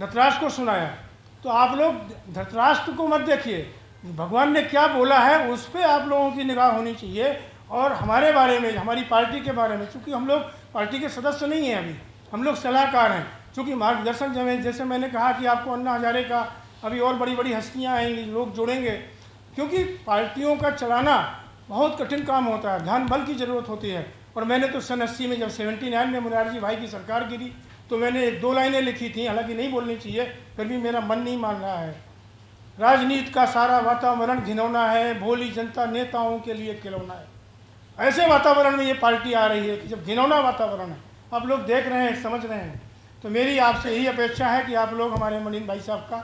धृतराष्ट्र को सुनाया। तो आप लोग धृतराष्ट्र को मत देखिए, भगवान ने क्या बोला है उस पर आप लोगों की निगाह होनी चाहिए। और हमारे बारे में, हमारी पार्टी के बारे में, चूँकि हम लोग पार्टी के सदस्य नहीं हैं, अभी हम लोग सलाहकार हैं, चूँकि मार्गदर्शन जैसे मैंने कहा कि आपको अन्ना हजारे का, अभी और बड़ी बड़ी हस्तियाँ आएंगी, लोग जुड़ेंगे, क्योंकि पार्टियों का चलाना बहुत कठिन काम होता है, धन बल की ज़रूरत होती है। और मैंने तो सन 80 में, जब 79 में मुरारजी भाई की सरकार गिरी, तो मैंने 1-2 लाइनें लिखी थी, हालांकि नहीं बोलनी चाहिए, फिर भी मेरा मन नहीं मान रहा है। राजनीति का सारा वातावरण घिनौना है, भोली जनता नेताओं के लिए खिलौना है। ऐसे वातावरण में ये पार्टी आ रही है कि जब घिनौना वातावरण है, आप लोग देख रहे हैं, समझ रहे हैं। तो मेरी आपसे यही अपेक्षा है कि आप लोग हमारे मणिन भाई साहब का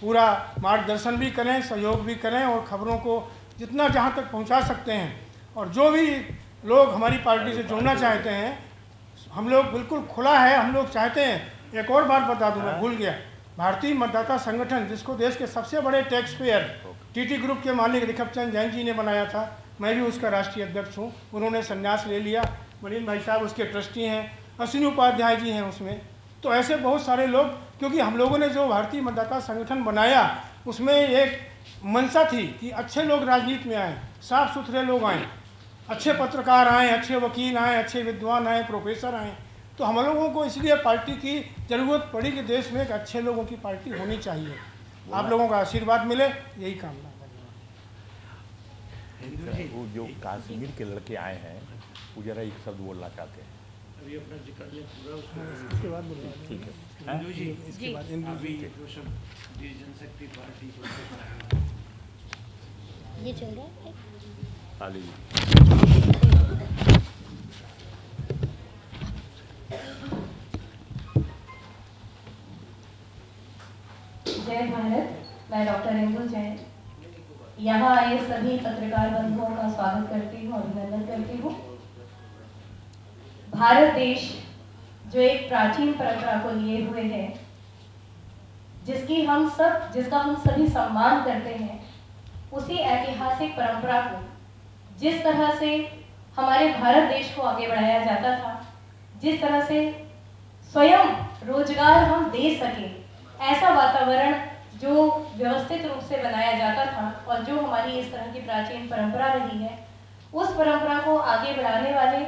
पूरा मार्गदर्शन भी करें, सहयोग भी करें, और खबरों को जितना जहाँ तक पहुँचा सकते हैं। और जो भी लोग हमारी पार्टी से जुड़ना चाहते हैं, हम लोग बिल्कुल खुला है, हम लोग चाहते हैं। एक और बात बता दूँ, मैं भूल गया, भारतीय मतदाता संगठन, जिसको देश के सबसे बड़े टैक्स पेयर टीटी ग्रुप के मालिक ऋषभ चंद्र जैन जी ने बनाया था, मैं भी उसका राष्ट्रीय अध्यक्ष हूँ। उन्होंने संन्यास ले लिया, मणिन भाई साहब उसके ट्रस्टी हैं, अश्विनी उपाध्याय जी हैं उसमें। तो ऐसे बहुत सारे लोग, क्योंकि हम लोगों ने जो भारतीय मतदाता संगठन बनाया, उसमें एक मंशा थी कि अच्छे लोग राजनीति में आएँ, साफ सुथरे लोग आएँ, अच्छे पत्रकार आएँ, अच्छे वकील आएँ, अच्छे विद्वान आएँ, प्रोफेसर आएँ। तो हम लोगों को इसलिए पार्टी की ज़रूरत पड़ी कि देश में एक अच्छे लोगों की पार्टी होनी चाहिए। आप लोगों का आशीर्वाद मिले, यही कामना है। वो जो कश्मीर के लड़के आए हैं, वो जरा एक शब्द बोलना चाहते हैं। इसके बाद बुलवा देंगे। इसके बाद ये चल रहा है। जय भारत। मैं डॉक्टर रिंकू जैन यहाँ आए सभी पत्रकार बंधुओं का स्वागत करती हूँ, अभिनंदन करती हूँ। भारत देश जो एक प्राचीन परंपरा को लिए हुए है, जिसका हम सभी सम्मान करते हैं, उसी ऐतिहासिक परंपरा को जिस तरह से हमारे भारत देश को आगे बढ़ाया जाता था, जिस तरह से स्वयं रोजगार हम दे सके, ऐसा वातावरण जो व्यवस्थित रूप से बनाया जाता था और जो हमारी इस तरह की प्राचीन परंपरा रही है, उस परंपरा को आगे बढ़ाने वाले,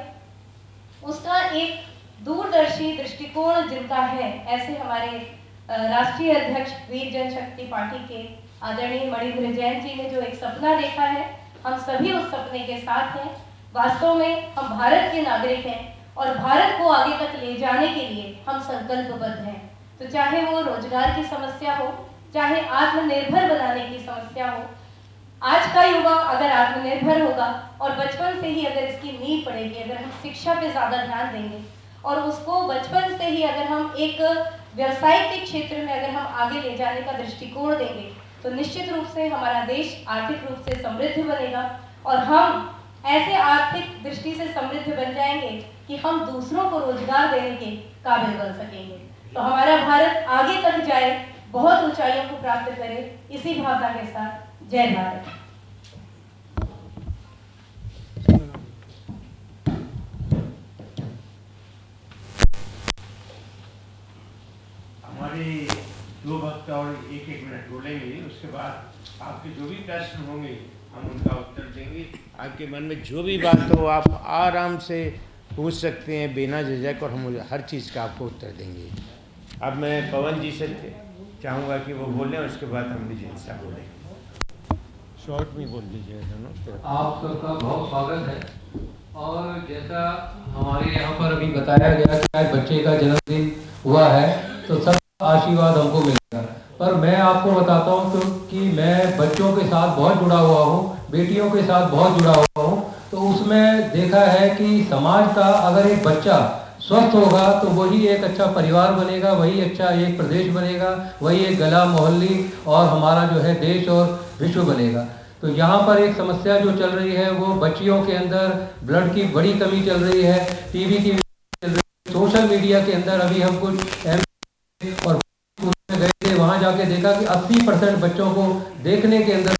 उसका एक दूरदर्शी दृष्टिकोण जिनका है, ऐसे हमारे राष्ट्रीय अध्यक्ष वीर जनशक्ति पार्टी के आदरणीय मणिधर जैन जी ने जो एक सपना देखा है, हम सभी उस सपने के साथ हैं। वास्तव में हम भारत के नागरिक हैं और भारत को आगे तक ले जाने के लिए हम संकल्पबद्ध हैं। तो चाहे वो रोजगार की समस्या हो, चाहे आत्मनिर्भर बनाने की समस्या हो, आज का युवा अगर आत्मनिर्भर होगा और बचपन से ही अगर इसकी नींव पड़ेगी, अगर हम शिक्षा पे ज़्यादा ध्यान देंगे और उसको बचपन से ही अगर हम एक व्यवसायिक क्षेत्र में अगर हम आगे ले जाने का दृष्टिकोण देंगे, तो निश्चित रूप से हमारा देश आर्थिक रूप से समृद्ध बनेगा और हम ऐसे आर्थिक दृष्टि से समृद्ध बन जाएंगे कि हम दूसरों को रोजगार देने के काबिल बन सकेंगे। तो हमारा भारत आगे तक जाए, बहुत ऊंचाइयों को प्राप्त करे, इसी भावना के साथ जय भारत। हमारे दो वक्त और एक मिनट बोलेंगे, उसके बाद आपके जो भी प्रश्न होंगे हम उनका उत्तर देंगे। आपके मन में जो भी बात हो आप आराम से पूछ सकते हैं बिना झिझक, और हम हर चीज़ का आपको उत्तर देंगे। अब मैं पवन जी से चाहूँगा कि वो बोलें, उसके बाद हम निजी हिस्सा बोलेंगे। शॉर्ट में बोल दीजिए दोनों। आप सबका बहुत स्वागत है। और जैसा हमारे यहाँ पर अभी बताया गया कि आज बच्चे का जन्मदिन हुआ है, तो सब आशीर्वाद हमको मिलेगा। पर मैं आपको बताता हूँ तो कि मैं बच्चों के साथ बहुत जुड़ा हुआ हूँ, बेटियों के साथ बहुत जुड़ा हुआ हूँ। तो उसमें देखा है कि समाज का अगर एक बच्चा स्वस्थ होगा तो वही एक अच्छा परिवार बनेगा, वही अच्छा एक प्रदेश बनेगा, वही एक गला मोहल्ली और हमारा जो है देश और विश्व बनेगा। तो यहाँ पर एक समस्या जो चल रही है वो बच्चियों के अंदर ब्लड की बड़ी कमी चल रही है, टीबी की चल रही है। सोशल मीडिया के अंदर अभी हम कुछ और गए थे, वहाँ जाके देखा कि 80% बच्चों को देखने के अंदर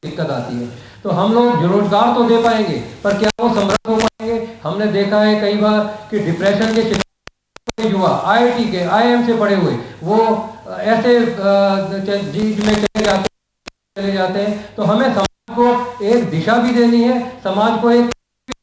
दिक्कत आती है। तो हम लोग रोजगार तो दे पाएंगे, पर क्या वो समृद्ध हो पाएंगे? हमने देखा है कई बार कि डिप्रेशन के शिकार युवा IIT के IIM से पढ़े हुए वो ऐसे चीज में चले जाते हैं। तो हमें समाज को एक दिशा भी देनी है, समाज को एक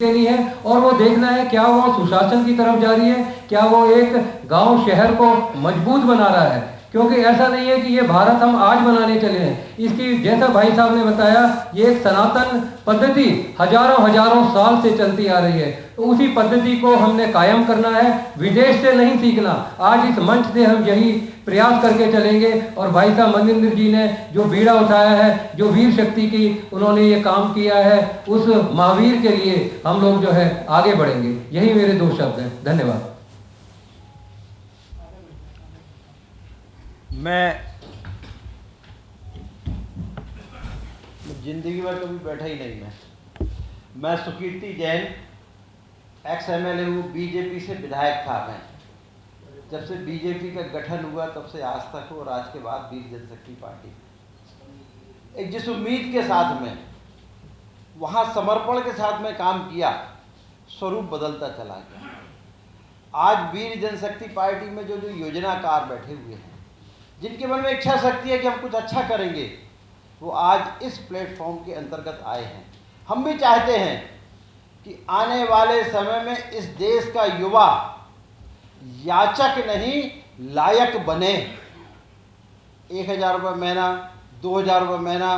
देनी है, और वो देखना है क्या वो सुशासन की तरफ जा रही है, क्या वो एक गांव शहर को मजबूत बना रहा है। क्योंकि ऐसा नहीं है कि ये भारत हम आज बनाने चले हैं, इसकी जैसा भाई साहब ने बताया ये एक सनातन पद्धति हजारों साल से चलती आ रही है। तो उसी पद्धति को हमने कायम करना है, विदेश से नहीं सीखना। आज इस मंच से हम यही प्रयास करके चलेंगे। और भाई साहब मनिंदर जी ने जो बीड़ा उठाया है, जो वीर शक्ति की उन्होंने ये काम किया है, उस महावीर के लिए हम लोग जो है आगे बढ़ेंगे। यही मेरे 2 शब्द हैं। धन्यवाद। मैं जिंदगी में कभी बैठा ही नहीं। मैं सुकीर्ति जैन XMLA हूँ, बीजेपी से विधायक था मैं। जब से बीजेपी का गठन हुआ तब से आज तक हो, और आज के बाद वीर जनशक्ति पार्टी। एक जिस उम्मीद के साथ में वहाँ समर्पण के साथ में काम किया, स्वरूप बदलता चला गया। आज वीर जनशक्ति पार्टी में जो योजनाकार बैठे हुए हैं, जिनके मन में इच्छा शक्ति है कि हम कुछ अच्छा करेंगे, वो आज इस प्लेटफॉर्म के अंतर्गत आए हैं। हम भी चाहते हैं कि आने वाले समय में इस देश का युवा याचक नहीं लायक बने। 1000 रुपये महीना, 2000 रुपये महीना,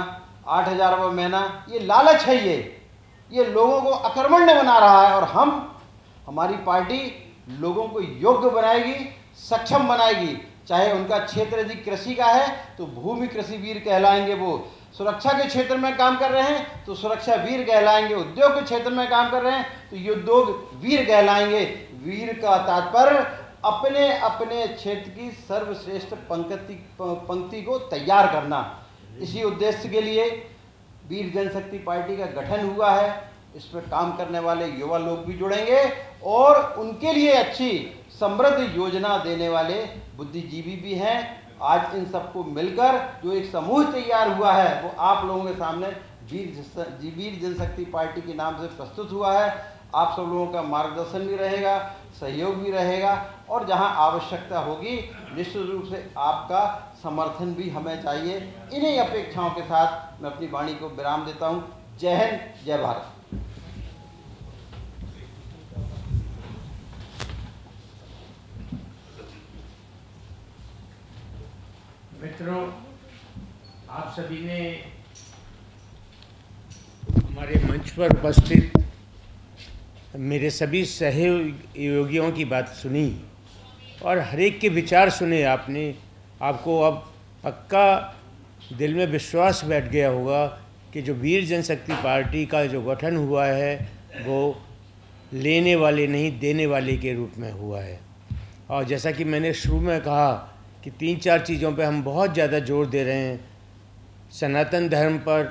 8000 रुपये महीना, ये लालच है, ये लोगों को अकर्मण्य बना रहा है। और हमारी पार्टी लोगों को योग्य बनाएगी, सक्षम बनाएगी। चाहे उनका क्षेत्र यदि कृषि का है तो भूमि कृषि वीर कहलाएंगे वो, सुरक्षा के क्षेत्र में काम कर रहे हैं तो सुरक्षा वीर कहलाएंगे, उद्योग के क्षेत्र में काम कर रहे हैं तो उद्योग वीर कहलाएंगे। वीर का तात्पर्य अपने अपने क्षेत्र की सर्वश्रेष्ठ पंक्ति को तैयार करना। इसी उद्देश्य के लिए वीर जनशक्ति पार्टी का गठन हुआ है। इस पर काम करने वाले युवा लोग भी जुड़ेंगे और उनके लिए अच्छी समृद्ध योजना देने वाले बुद्धिजीवी भी हैं। आज इन सबको मिलकर जो एक समूह तैयार हुआ है वो आप लोगों के सामने वीर जनशक्ति पार्टी के नाम से प्रस्तुत हुआ है। आप सब लोगों का मार्गदर्शन भी रहेगा, सहयोग भी रहेगा और जहां आवश्यकता होगी निश्चित रूप से आपका समर्थन भी हमें चाहिए। इन्हीं अपेक्षाओं के साथ मैं अपनी वाणी को विराम देता हूं। जय हिंद, जय भारत। मित्रों, आप सभी ने हमारे मंच पर उपस्थित मेरे सभी सहयोगियों की बात सुनी और हर एक के विचार सुने आपने। आपको अब पक्का दिल में विश्वास बैठ गया होगा कि जो वीर जनशक्ति पार्टी का जो गठन हुआ है वो लेने वाले नहीं देने वाले के रूप में हुआ है। और जैसा कि मैंने शुरू में कहा कि 3-4 चीज़ों पे हम बहुत ज़्यादा जोर दे रहे हैं। सनातन धर्म पर,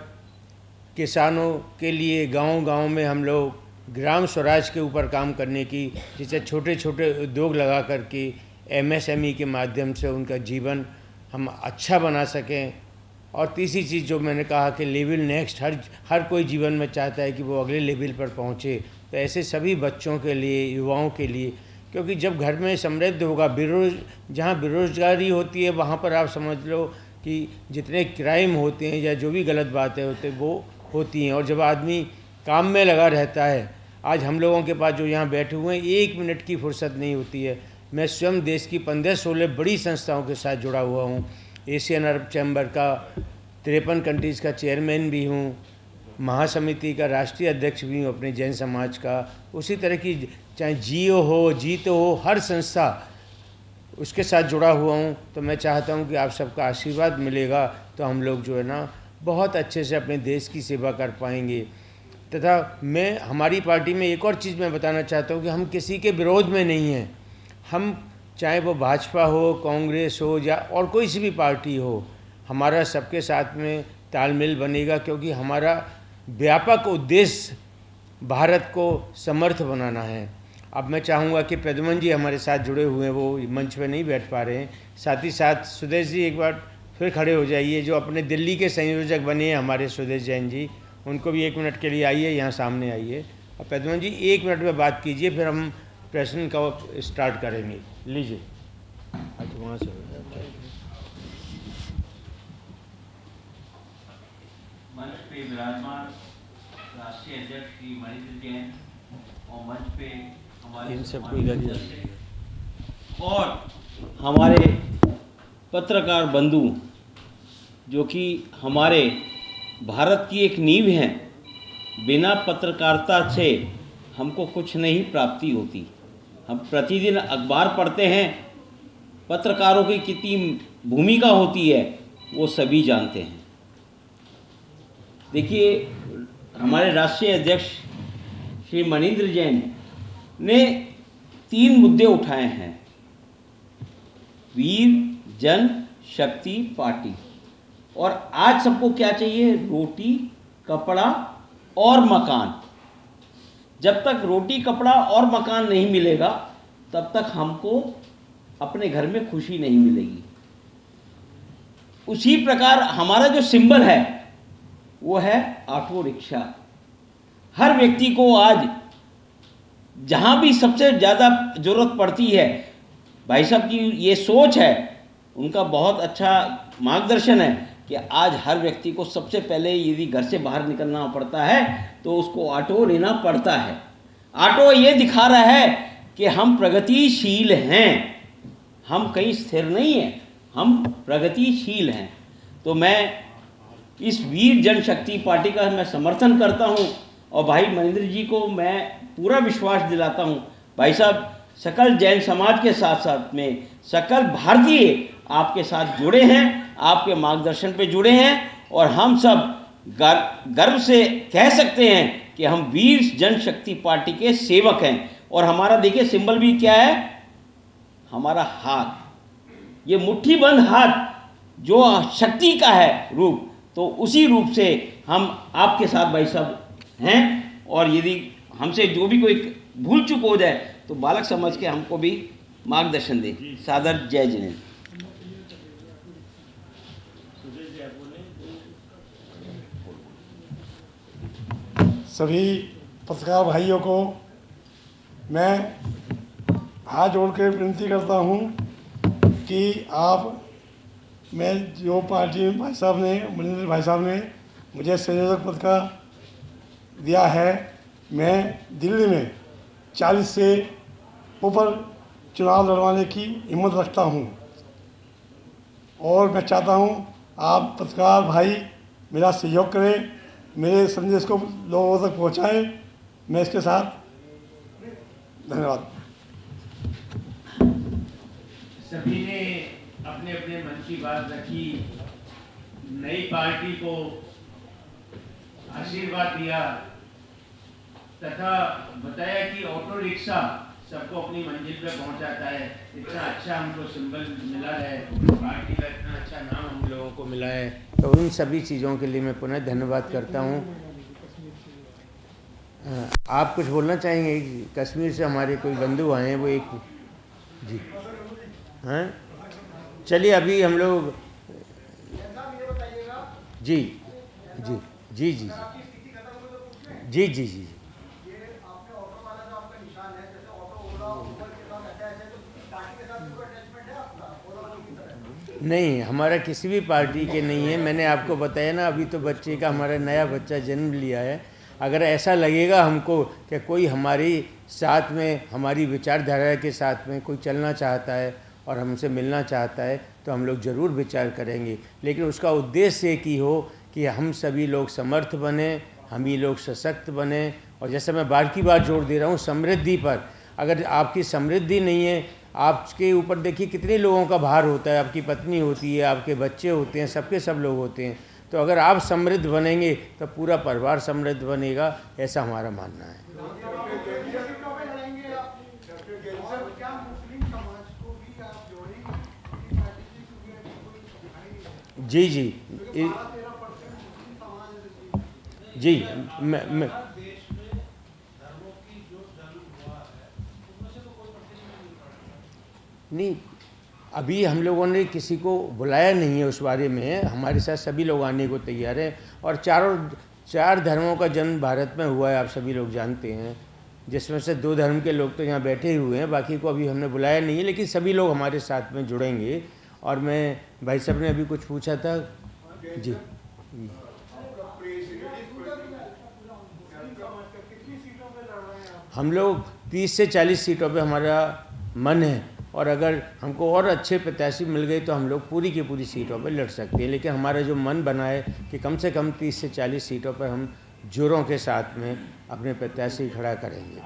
किसानों के लिए गांव-गांव में हम लोग ग्राम स्वराज के ऊपर काम करने की, जिससे छोटे छोटे उद्योग लगा करके MSME के माध्यम से उनका जीवन हम अच्छा बना सकें। और तीसरी चीज़ जो मैंने कहा कि लेवल नेक्स्ट, हर कोई जीवन में चाहता है कि वो अगले लेवल पर पहुँचे। तो ऐसे सभी बच्चों के लिए, युवाओं के लिए, क्योंकि जब घर में समृद्ध होगा, जहाँ बेरोज़गारी होती है वहाँ पर आप समझ लो कि जितने क्राइम होते हैं या जो भी गलत बातें होते हैं वो होती हैं। और जब आदमी काम में लगा रहता है, आज हम लोगों के पास जो यहाँ बैठे हुए हैं 1 मिनट की फुर्सत नहीं होती है। मैं स्वयं देश की 15-16 बड़ी संस्थाओं के साथ जुड़ा हुआ हूँ। एशियन अरब चैम्बर का 53 कंट्रीज़ का चेयरमैन भी हूँ, महासमिति का राष्ट्रीय अध्यक्ष भी हूँ अपने जैन समाज का। उसी तरह की चाहे जियो हो, जीतो हो, हर संस्था उसके साथ जुड़ा हुआ हूँ। तो मैं चाहता हूँ कि आप सबका आशीर्वाद मिलेगा तो हम लोग जो है ना बहुत अच्छे से अपने देश की सेवा कर पाएंगे। तथा मैं हमारी पार्टी में एक और चीज़ मैं बताना चाहता हूँ कि हम किसी के विरोध में नहीं हैं। हम चाहे वो भाजपा हो, कांग्रेस हो या और कोई सी भी पार्टी हो, हमारा सबके साथ में तालमेल बनेगा, क्योंकि हमारा व्यापक उद्देश्य भारत को समर्थ बनाना है। अब मैं चाहूँगा कि प्रद्युमन जी हमारे साथ जुड़े हुए हैं, वो मंच पे नहीं बैठ पा रहे हैं। साथ ही साथ सुदेश जी एक बार फिर खड़े हो जाइए, जो अपने दिल्ली के संयोजक बने हैं हमारे सुदेश जैन जी, उनको भी 1 मिनट के लिए आइए, यहाँ सामने आइए। और प्रद्युमन जी 1 मिनट में बात कीजिए, फिर हम प्रश्न का स्टार्ट करेंगे। लीजिए। अच्छा, वहाँ से मंच पे विराजमान राष्ट्रीय अध्यक्ष श्री मनींद्र जैन और मंच पे हमारे इन सबको इधर और हमारे पत्रकार बंधु जो कि हमारे भारत की एक नींव हैं। बिना पत्रकारिता से हमको कुछ नहीं प्राप्ति होती। हम प्रतिदिन अखबार पढ़ते हैं, पत्रकारों की कितनी भूमिका होती है वो सभी जानते हैं। देखिए, हमारे राष्ट्रीय अध्यक्ष श्री मनींद्र जैन ने 3 मुद्दे उठाए हैं। वीर जन शक्ति पार्टी, और आज सबको क्या चाहिए? रोटी, कपड़ा और मकान। जब तक रोटी, कपड़ा और मकान नहीं मिलेगा तब तक हमको अपने घर में खुशी नहीं मिलेगी। उसी प्रकार हमारा जो सिंबल है वो है ऑटो रिक्शा। हर व्यक्ति को आज जहाँ भी सबसे ज़्यादा ज़रूरत पड़ती है, भाई साहब की ये सोच है, उनका बहुत अच्छा मार्गदर्शन है कि आज हर व्यक्ति को सबसे पहले यदि घर से बाहर निकलना पड़ता है तो उसको ऑटो लेना पड़ता है। ऑटो ये दिखा रहा है कि हम प्रगतिशील हैं, हम कहीं स्थिर नहीं हैं, हम प्रगतिशील हैं। तो मैं इस वीर जनशक्ति पार्टी का मैं समर्थन करता हूं और भाई मनींद्र जी को मैं पूरा विश्वास दिलाता हूं। भाई साहब, सकल जैन समाज के साथ साथ में सकल भारतीय आपके साथ जुड़े हैं, आपके मार्गदर्शन पे जुड़े हैं, और हम सब गर्व से कह सकते हैं कि हम वीर जनशक्ति पार्टी के सेवक हैं। और हमारा देखिए सिंबल भी क्या है, हमारा हाथ, ये मुट्ठी बंद हाथ जो शक्ति का है रूप, तो उसी रूप से हम आपके साथ भाई साहब हैं। और यदि हमसे जो भी कोई भूल चूक हो जाए तो बालक समझ के हमको भी मार्गदर्शन दें। सादर जय जिनेन्द्र। सभी पत्रकार भाइयों को मैं हाथ जोड़ के विनती करता हूं कि मैं जो पार्टी भाई साहब ने, मनिंदर भाई साहब ने मुझे संयोजक पद का दिया है, मैं दिल्ली में 40 से ऊपर चुनाव लड़वाने की हिम्मत रखता हूं, और मैं चाहता हूं आप पत्रकार भाई मेरा सहयोग करें, मेरे संदेश को लोगों तक पहुंचाएं। मैं इसके साथ धन्यवाद। सभी ने अपने अपने मन की बात रखी, नई पार्टी को आशीर्वाद दिया तथा बताया कि ऑटो रिक्शा सबको अपनी मंजिल पर पहुंचाता है। इतना अच्छा हमको सिंबल मिला है, पार्टी का इतना अच्छा नाम हम लोगों को मिला है, तो उन सभी चीज़ों के लिए मैं पुनः धन्यवाद करता हूं। आप कुछ बोलना चाहेंगे? कश्मीर से हमारे कोई बंधु आए हैं, वो एक जी हाँ, चलिए अभी हम लोग जी जी जी जी जी जी जी नहीं, हमारा किसी भी पार्टी के नहीं है। मैंने आपको बताया ना, अभी तो बच्चे का, हमारा नया बच्चा जन्म लिया है। अगर ऐसा लगेगा हमको कि कोई हमारी साथ में, हमारी विचारधारा के साथ में कोई चलना चाहता है और हमसे मिलना चाहता है, तो हम लोग ज़रूर विचार करेंगे, लेकिन उसका उद्देश्य एक ही हो कि हम सभी लोग समर्थ बने, हम ही लोग सशक्त बने। और जैसे मैं बार की बार जोर दे रहा हूँ समृद्धि पर, अगर आपकी समृद्धि नहीं है, आपके ऊपर देखिए कितने लोगों का भार होता है, आपकी पत्नी होती है, आपके बच्चे होते हैं, सबके सब लोग होते हैं। तो अगर आप समृद्ध बनेंगे तो पूरा परिवार समृद्ध बनेगा, ऐसा हमारा मानना है। जी जी जी मैं नहीं, अभी हम लोगों ने किसी को बुलाया नहीं है उस बारे में। हमारे साथ सभी लोग आने को तैयार हैं, और चार धर्मों का जन्म भारत में हुआ है, आप सभी लोग जानते हैं, जिसमें से 2 धर्म के लोग तो यहाँ बैठे हुए हैं, बाकी को अभी हमने बुलाया नहीं है, लेकिन सभी लोग हमारे साथ में जुड़ेंगे। और मैं, भाई साहब ने अभी कुछ पूछा था जी, हम लोग 30 से 40 सीटों पे हमारा मन है, और अगर हमको और अच्छे प्रत्याशी मिल गए तो हम लोग पूरी की पूरी सीटों पर लड़ सकते हैं। लेकिन हमारा जो मन बना है कि कम से कम 30 से 40 सीटों पर हम जोरों के साथ में अपने प्रत्याशी खड़ा करेंगे।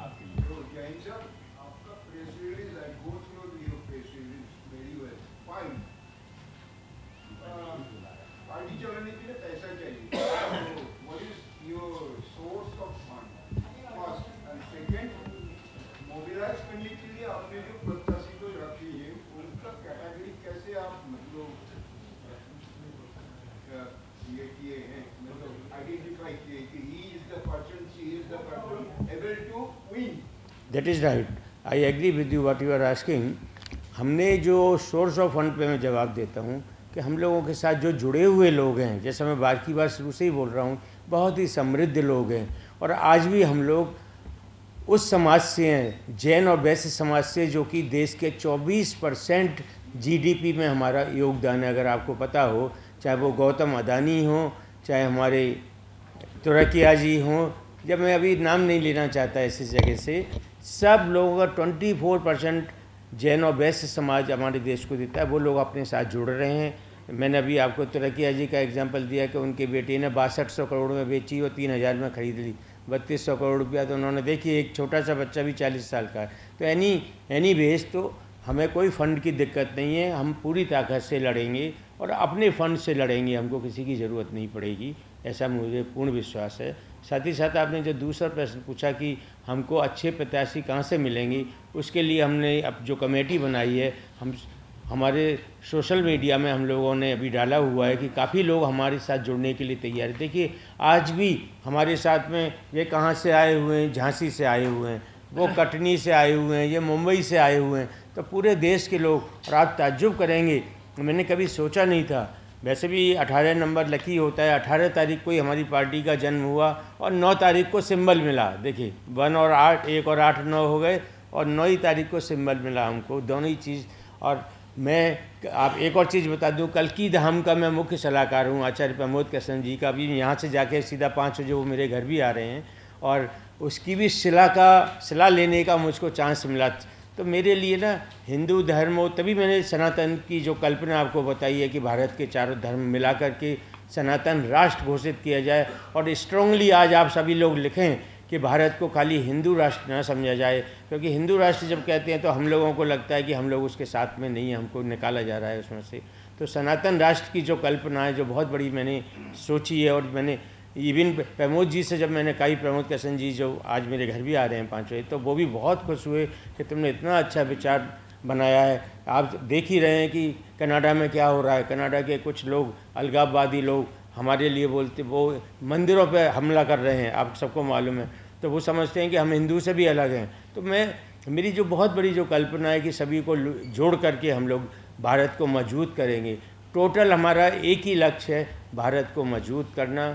That is right. I agree with you what you are asking. हमने जो सोर्स ऑफ फंड पे मैं जवाब देता हूँ कि हम लोगों के साथ जो जुड़े हुए लोग हैं, जैसे मैं बार की बार शुरू से ही बोल रहा हूँ, बहुत ही समृद्ध लोग हैं, और आज भी हम लोग उस समाज से हैं, जैन और वैश्य समाज से, जो कि देश के 24% GDP में हमारा योगदान है। अगर आपको पता हो, चाहे वो गौतम अदानी हो, चाहे हमारे तुरकिया जी हों, जब मैं अभी नाम नहीं लेना चाहता ऐसी जगह से, सब लोगों का 24% जैन और वैश्य समाज हमारे देश को देता है। वो लोग अपने साथ जुड़ रहे हैं। मैंने अभी आपको तुरकिया जी का एग्जांपल दिया कि उनके बेटे ने 6200 करोड़ में बेची और 3000 में ख़रीद ली। 3200 करोड़ रुपया, तो उन्होंने देखिए एक छोटा सा बच्चा भी 40 साल का है। तो एनी बेस तो हमें कोई फ़ंड की दिक्कत नहीं है, हम पूरी ताकत से लड़ेंगे और अपने फ़ंड से लड़ेंगे, हमको किसी की ज़रूरत नहीं पड़ेगी, ऐसा मुझे पूर्ण विश्वास है। साथ ही साथ आपने जो दूसरा प्रश्न पूछा कि हमको अच्छे प्रत्याशी कहाँ से मिलेंगे, उसके लिए हमने अब जो कमेटी बनाई है, हमारे सोशल मीडिया में हम लोगों ने अभी डाला हुआ है कि काफ़ी लोग हमारे साथ जुड़ने के लिए तैयार हैं। देखिए आज भी हमारे साथ में ये कहाँ से आए हुए हैं, झांसी से आए हुए हैं, वो कटनी से आए हुए हैं, ये मुंबई से आए हुए हैं, तो पूरे देश के लोग, और आप ताज्जुब करेंगे, मैंने कभी सोचा नहीं था। वैसे भी 18 नंबर लकी होता है, 18 तारीख को ही हमारी पार्टी का जन्म हुआ और 9 तारीख को सिंबल मिला। देखिए 1 और 8, 1 और 8 9 हो गए, और 9 ही तारीख को सिंबल मिला हमको, दोनों ही चीज़। और मैं आप एक और चीज़ बता दूं, कल्की धाम का मैं मुख्य सलाहकार हूं, आचार्य प्रमोद कृष्ण जी का भी। यहाँ से जाके सीधा 5 बजे वो मेरे घर भी आ रहे हैं, और उसकी भी शिला लेने का मुझको चांस मिला। तो मेरे लिए ना हिंदू धर्म हो, तभी मैंने सनातन की जो कल्पना आपको बताई है कि भारत के चारों धर्म मिला करके सनातन राष्ट्र घोषित किया जाए, और स्ट्रांगली आज आप सभी लोग लिखें कि भारत को खाली हिंदू राष्ट्र ना समझा जाए, क्योंकि हिंदू राष्ट्र जब कहते हैं तो हम लोगों को लगता है कि हम लोग उसके साथ में नहीं हैं, हमको निकाला जा रहा है उसमें से। तो सनातन राष्ट्र की जो कल्पना है, जो बहुत बड़ी मैंने सोची है, और मैंने इवन प्रमोद जी से जब मैंने कही, प्रमोद कृष्ण जी जो आज मेरे घर भी आ रहे हैं 5 बजे, तो वो भी बहुत खुश हुए कि तुमने इतना अच्छा विचार बनाया है। आप देख ही रहे हैं कि कनाडा में क्या हो रहा है। कनाडा के कुछ लोग, अलगाववादी लोग, हमारे लिए बोलते, वो मंदिरों पे हमला कर रहे हैं, आप सबको मालूम है। तो वो समझते हैं कि हम हिंदू से भी अलग हैं। तो मेरी जो बहुत बड़ी जो कल्पना है कि सभी को जोड़ करके हम लोग भारत को मजबूत करेंगे। टोटल हमारा एक ही लक्ष्य है, भारत को मजबूत करना,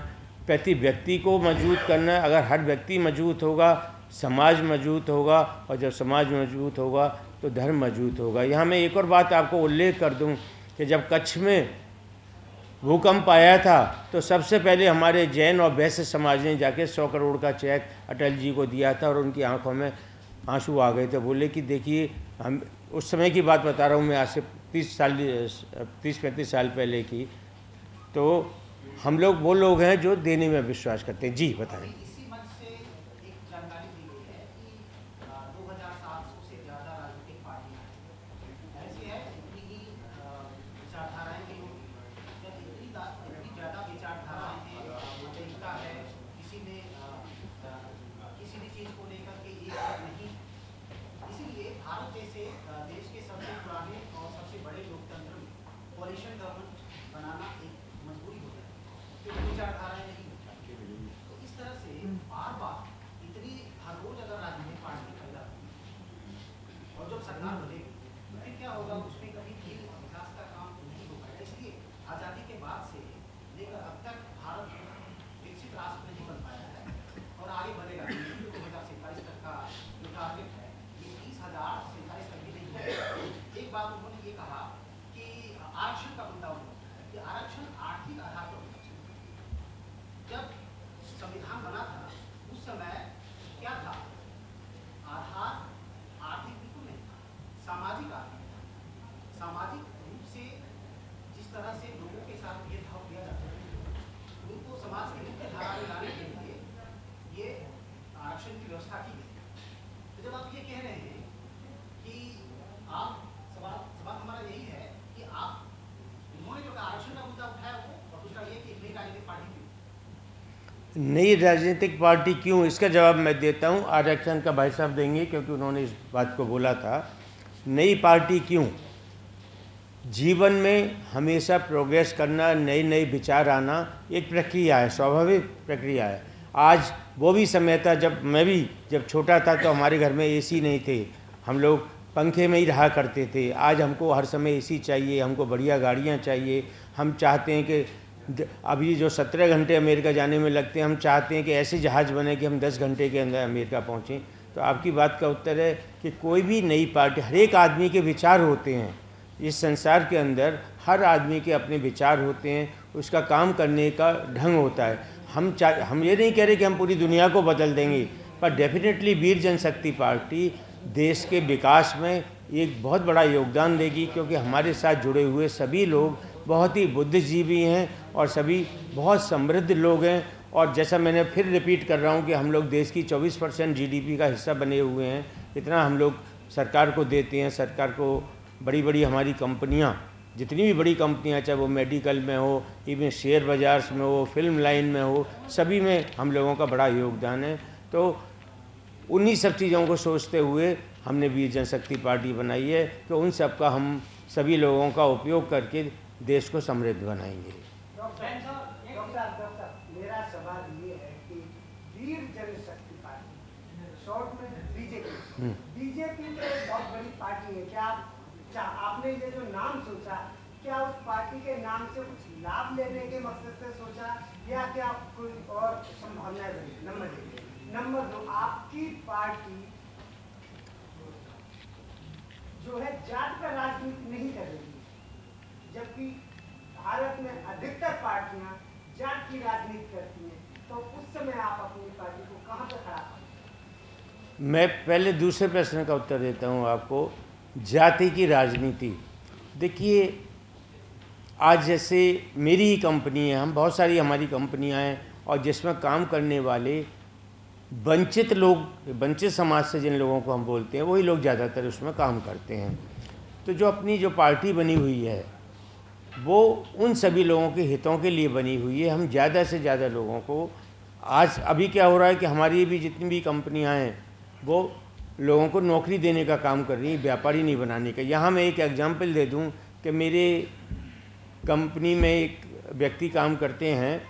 प्रति व्यक्ति को मजबूत करना। अगर हर व्यक्ति मजबूत होगा, समाज मजबूत होगा, और जब समाज मजबूत होगा तो धर्म मजबूत होगा। यहाँ मैं एक और बात आपको उल्लेख कर दूँ कि जब कच्छ में भूकंप आया था तो सबसे पहले हमारे जैन और वैश्य समाज ने जाके 100 करोड़ का चेक अटल जी को दिया था, और उनकी आंखों में आंसू आ गए थे। बोले कि देखिए, हम उस समय की बात बता रहा हूँ मैं, आज से 30-35 साल पहले की। तो हम लोग वो लोग हैं जो देने में विश्वास करते हैं। जी बताएं। इसी मंच से एक जानकारी दी गई है कि 2700 से ज़्यादा राजनीतिक पार्टियां ऐसी है जिनकी विचारधाराएं के लोग, जब इतनी ज़्यादा विचारधाराएं हैं, एकता है, किसी में किसी भी चीज़ को लेकर के एक नहीं, इसीलिए भारत जैसे देश के सबसे पुराने और सबसे बड़े लोकतंत्र में कोalition गवर्नमेंट बनाना एक मजबूरी हो जाए, क्योंकि विचारधाराएं नहीं होती। तो इस तरह से बार बार इतनी हर रोज अगर राजनीतिक पार्टी पैदा होगी और जब सरकार बनेगी तो फिर क्या होगा, उसमें कभी भी विकास का काम नहीं हो पाएगा। इसलिए आज़ादी के बाद से लेकर अब तक भारत विकसित राष्ट्र नहीं बन पाया है, और आगे बढ़ेगा। 2047 तक का जो टारगेट है, ये 30,047 तक भी नहीं है। एक बात उन्होंने ये कहा कि आरक्षण का मुद्दा उठाया कि आरक्षण आर्थिक आधार पर होना चाहिए। जब संविधान बना था उस समय क्या था, आधार आर्थिक बिल्कुल नहीं था, सामाजिक आधार था। सामाजिक रूप से जिस तरह से लोगों के साथ भेदभाव किया जाता है, उनको समाज की मुख्य धारा में लाने के लिए ये आरक्षण की व्यवस्था की गई। तो जब आप ये कह रहे हैं कि आप, सवाल हमारा यही है कि आप, उन्होंने जो आरक्षण का मुद्दा उठाया वो, और दूसरा ये कि नई राजनीतिक पार्टी क्यों? नई राजनीतिक पार्टी क्यों, इसका जवाब मैं देता हूँ। आरक्षण का भाई साहब देंगे, क्योंकि उन्होंने इस बात को बोला था। नई पार्टी क्यों? जीवन में हमेशा प्रोग्रेस करना, नए नए विचार आना एक प्रक्रिया है, स्वाभाविक प्रक्रिया है। आज वो भी समय था जब छोटा था तो हमारे घर में एसी नहीं थे, हम लोग पंखे में ही रहा करते थे। आज हमको हर समय एसी चाहिए, हमको बढ़िया गाड़ियाँ चाहिए। हम चाहते हैं कि अभी जो 17 घंटे अमेरिका जाने में लगते हैं, हम चाहते हैं कि ऐसे जहाज़ बने कि हम 10 घंटे के अंदर अमेरिका पहुँचें। तो आपकी बात का उत्तर है कि कोई भी नई पार्टी, हर एक आदमी के विचार होते हैं। इस संसार के अंदर हर आदमी के अपने विचार होते हैं, उसका काम करने का ढंग होता है। हम ये नहीं कह रहे कि हम पूरी दुनिया को बदल देंगे, पर डेफिनेटली वीर जनशक्ति पार्टी देश के विकास में एक बहुत बड़ा योगदान देगी, क्योंकि हमारे साथ जुड़े हुए सभी लोग बहुत ही बुद्धिजीवी हैं और सभी बहुत समृद्ध लोग हैं, और जैसा मैंने फिर रिपीट कर रहा हूँ कि हम लोग देश की 24% GDP का हिस्सा बने हुए हैं। इतना हम लोग सरकार को देते हैं। सरकार को बड़ी बड़ी हमारी कंपनियाँ, जितनी भी बड़ी कंपनियाँ, चाहे वो मेडिकल में हो, इवन शेयर बाजार में हो, फिल्म लाइन में हो, सभी में हम लोगों का बड़ा योगदान है। तो उन्हीं सब चीज़ों को सोचते हुए हमने वीर जनशक्ति पार्टी बनाई है कि उन सब का हम सभी लोगों का उपयोग करके देश को समृद्ध बनाएंगे। डॉक्टर मेरा सवाल ये है कि वीर जनशक्ति पार्टी शॉर्ट में बीजेपी तो बहुत बड़ी पार्टी है। क्या आपने ये जो नाम सोचा, क्या उस पार्टी के नाम से कुछ लाभ लेने के मकसद से सोचा या क्या कोई और संभावनाएं बनी? नंबर 2, आपकी पार्टी जो है जात पर राजनीति नहीं कर रही है, जबकि भारत में अधिकतर पार्टियां जात की राजनीति करती हैं। तो उस समय आप अपनी पार्टी को कहां पर खड़ा करें? मैं पहले दूसरे प्रश्न का उत्तर देता हूं आपको। जाति की राजनीति, देखिए आज जैसे मेरी ही कंपनी है, हम बहुत सारी हमारी कंपनियां हैं और जिसमें काम करने वाले वंचित लोग, वंचित समाज से जिन लोगों को हम बोलते हैं, वही लोग ज़्यादातर उसमें काम करते हैं। तो जो अपनी जो पार्टी बनी हुई है वो उन सभी लोगों के हितों के लिए बनी हुई है। हम ज़्यादा से ज़्यादा लोगों को, आज अभी क्या हो रहा है कि हमारी भी जितनी भी कंपनियां हैं वो लोगों को नौकरी देने का काम कर रही हैं, व्यापारी नहीं बनाने का। यहाँ मैं एक एग्जांपल दे दूँ कि मेरे कंपनी में एक व्यक्ति काम करते हैं,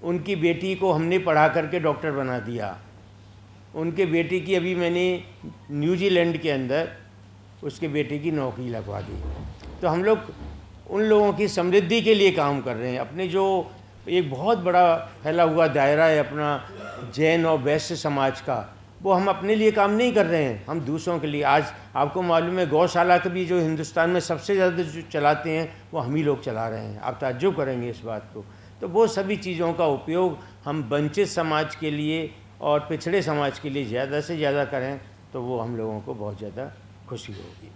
उनकी बेटी को हमने पढ़ा करके डॉक्टर बना दिया। उनके बेटे की अभी मैंने न्यूजीलैंड के अंदर उसके बेटे की नौकरी लगवा दी। तो हम लोग उन लोगों की समृद्धि के लिए काम कर रहे हैं। अपने जो एक बहुत बड़ा फैला हुआ दायरा है अपना जैन और वैश्य समाज का, वो हम अपने लिए काम नहीं कर रहे हैं, हम दूसरों के लिए। आज आपको मालूम है गौशाला का भी जो हिंदुस्तान में सबसे ज़्यादा जो चलाते हैं वो हम ही लोग चला रहे हैं। आप ताज्जुब करेंगे इस बात को। तो वो सभी चीज़ों का उपयोग हम वंचित समाज के लिए और पिछड़े समाज के लिए ज़्यादा से ज़्यादा करें तो वो हम लोगों को बहुत ज़्यादा खुशी होगी।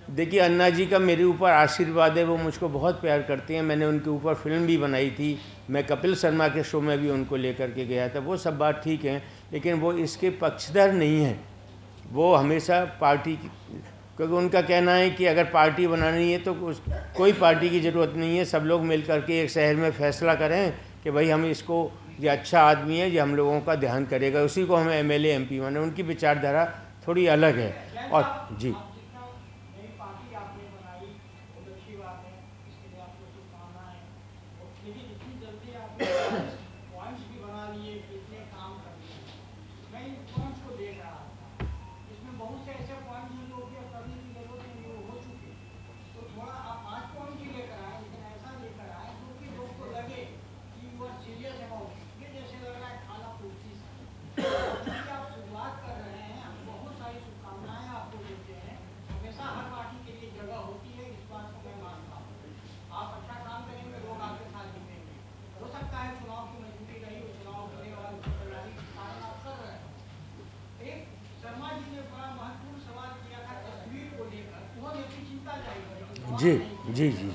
देखिए अन्ना जी का मेरे ऊपर आशीर्वाद है, वो मुझको बहुत प्यार करते हैं। मैंने उनके ऊपर फिल्म भी बनाई थी, मैं कपिल शर्मा के शो में भी उनको लेकर के गया था। वो सब बात ठीक है, लेकिन वो इसके पक्षधर नहीं हैं। वो हमेशा पार्टी की, क्योंकि उनका कहना है कि अगर पार्टी बनानी है तो कोई पार्टी की ज़रूरत नहीं है, सब लोग मिल करके एक शहर में फैसला करें कि भाई हम इसको, ये अच्छा आदमी है, ये हम लोगों का ध्यान करेगा, उसी को हम MLA MP माने। उनकी विचारधारा थोड़ी अलग है। और जी जी जी जी जी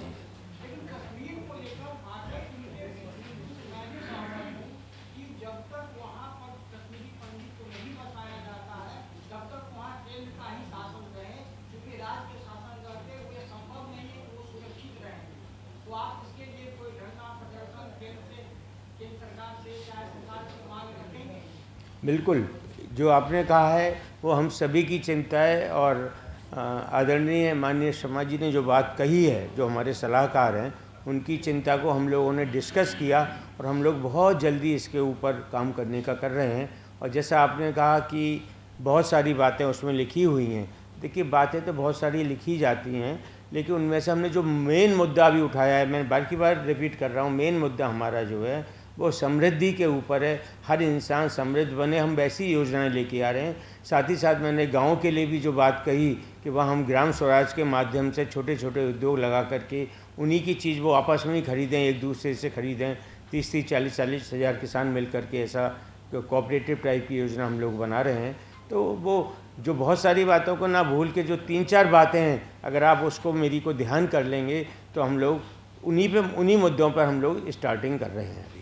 बिल्कुल, जो आपने कहा है वो हम सभी की चिंता है। और आदरणीय माननीय शर्मा जी ने जो बात कही है, जो हमारे सलाहकार हैं, उनकी चिंता को हम लोगों ने डिस्कस किया और हम लोग बहुत जल्दी इसके ऊपर काम करने का कर रहे हैं। और जैसा आपने कहा कि बहुत सारी बातें उसमें लिखी हुई हैं, देखिए बातें तो बहुत सारी लिखी जाती हैं, लेकिन उनमें से हमने जो मेन मुद्दा भी उठाया है, मैं बार की बार रिपीट कर रहा हूँ, मेन मुद्दा हमारा जो है वो समृद्धि के ऊपर है। हर इंसान समृद्ध बने, हम वैसी योजनाएं लेके आ रहे हैं। साथ ही साथ मैंने गांव के लिए भी जो बात कही कि वहाँ हम ग्राम स्वराज के माध्यम से छोटे छोटे उद्योग लगा करके उन्हीं की चीज़ वो आपस में ही खरीदें, एक दूसरे से खरीदें। 30-30, 40-40 हज़ार किसान मिल करके ऐसा कोऑपरेटिव टाइप की योजना हम लोग बना रहे हैं। तो वो जो बहुत सारी बातों को ना भूल के जो 3-4 बातें हैं, अगर आप उसको मेरी को ध्यान कर लेंगे तो हम लोग उन्हीं मुद्दों पर हम लोग स्टार्टिंग कर रहे हैं अभी।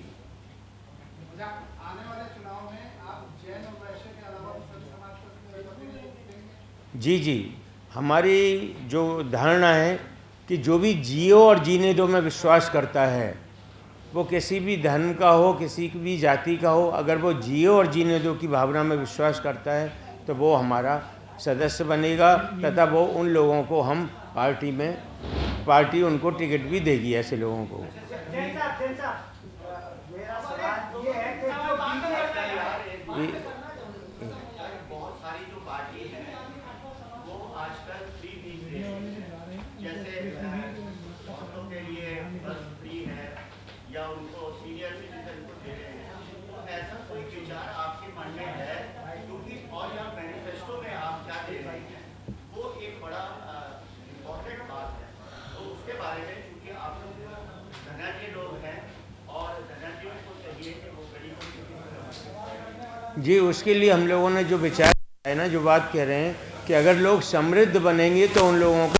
आने वाले चुनाव में आप जैन और वैश्य के अलावा सभी समाज को जी, हमारी जो धारणा है कि जो भी जियो और जीने दो में विश्वास करता है, वो किसी भी धर्म का हो, किसी भी जाति का हो, अगर वो जियो और जीने दो की भावना में विश्वास करता है तो वो हमारा सदस्य बनेगा तथा वो उन लोगों को हम पार्टी उनको टिकट भी देगी, ऐसे लोगों को। मेरा सवाल ये है कि बहुत सारी जो पार्टी है वो आजकल फ्री दी है, जैसे औरतों के लिए बस फ्री है या उनको सीनियर सिटीजन को दे रहे हैं, तो ऐसा कोई विचार आपके मन में है? क्योंकि और या मैनिफेस्टो में आप क्या दे रहे हैं वो एक बड़ा इम्पोर्टेंट बात है, तो उसके बारे में, क्योंकि आप लोग धनाढ्य लोग हैं और धनाढ्यों को चाहिए कि वो गरीबों की जी, उसके लिए हम लोगों ने जो विचार है ना, जो बात कह रहे हैं कि अगर लोग समृद्ध बनेंगे तो उन लोगों को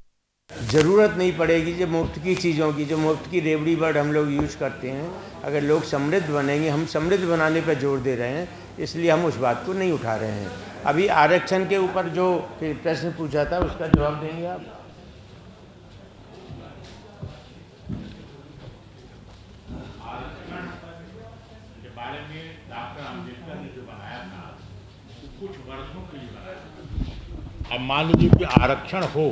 ज़रूरत नहीं पड़ेगी जो मुफ्त की चीज़ों की, जो मुफ्त की रेवड़ी वर्ड हम लोग यूज़ करते हैं। अगर लोग समृद्ध बनेंगे, हम समृद्ध बनाने पर जोर दे रहे हैं, इसलिए हम उस बात को नहीं उठा रहे हैं। अभी आरक्षण के ऊपर जो प्रश्न पूछा था उसका जवाब देंगे आप? कुछ वर्षों के लिए बनाया। अब मान लीजिए कि आरक्षण हो,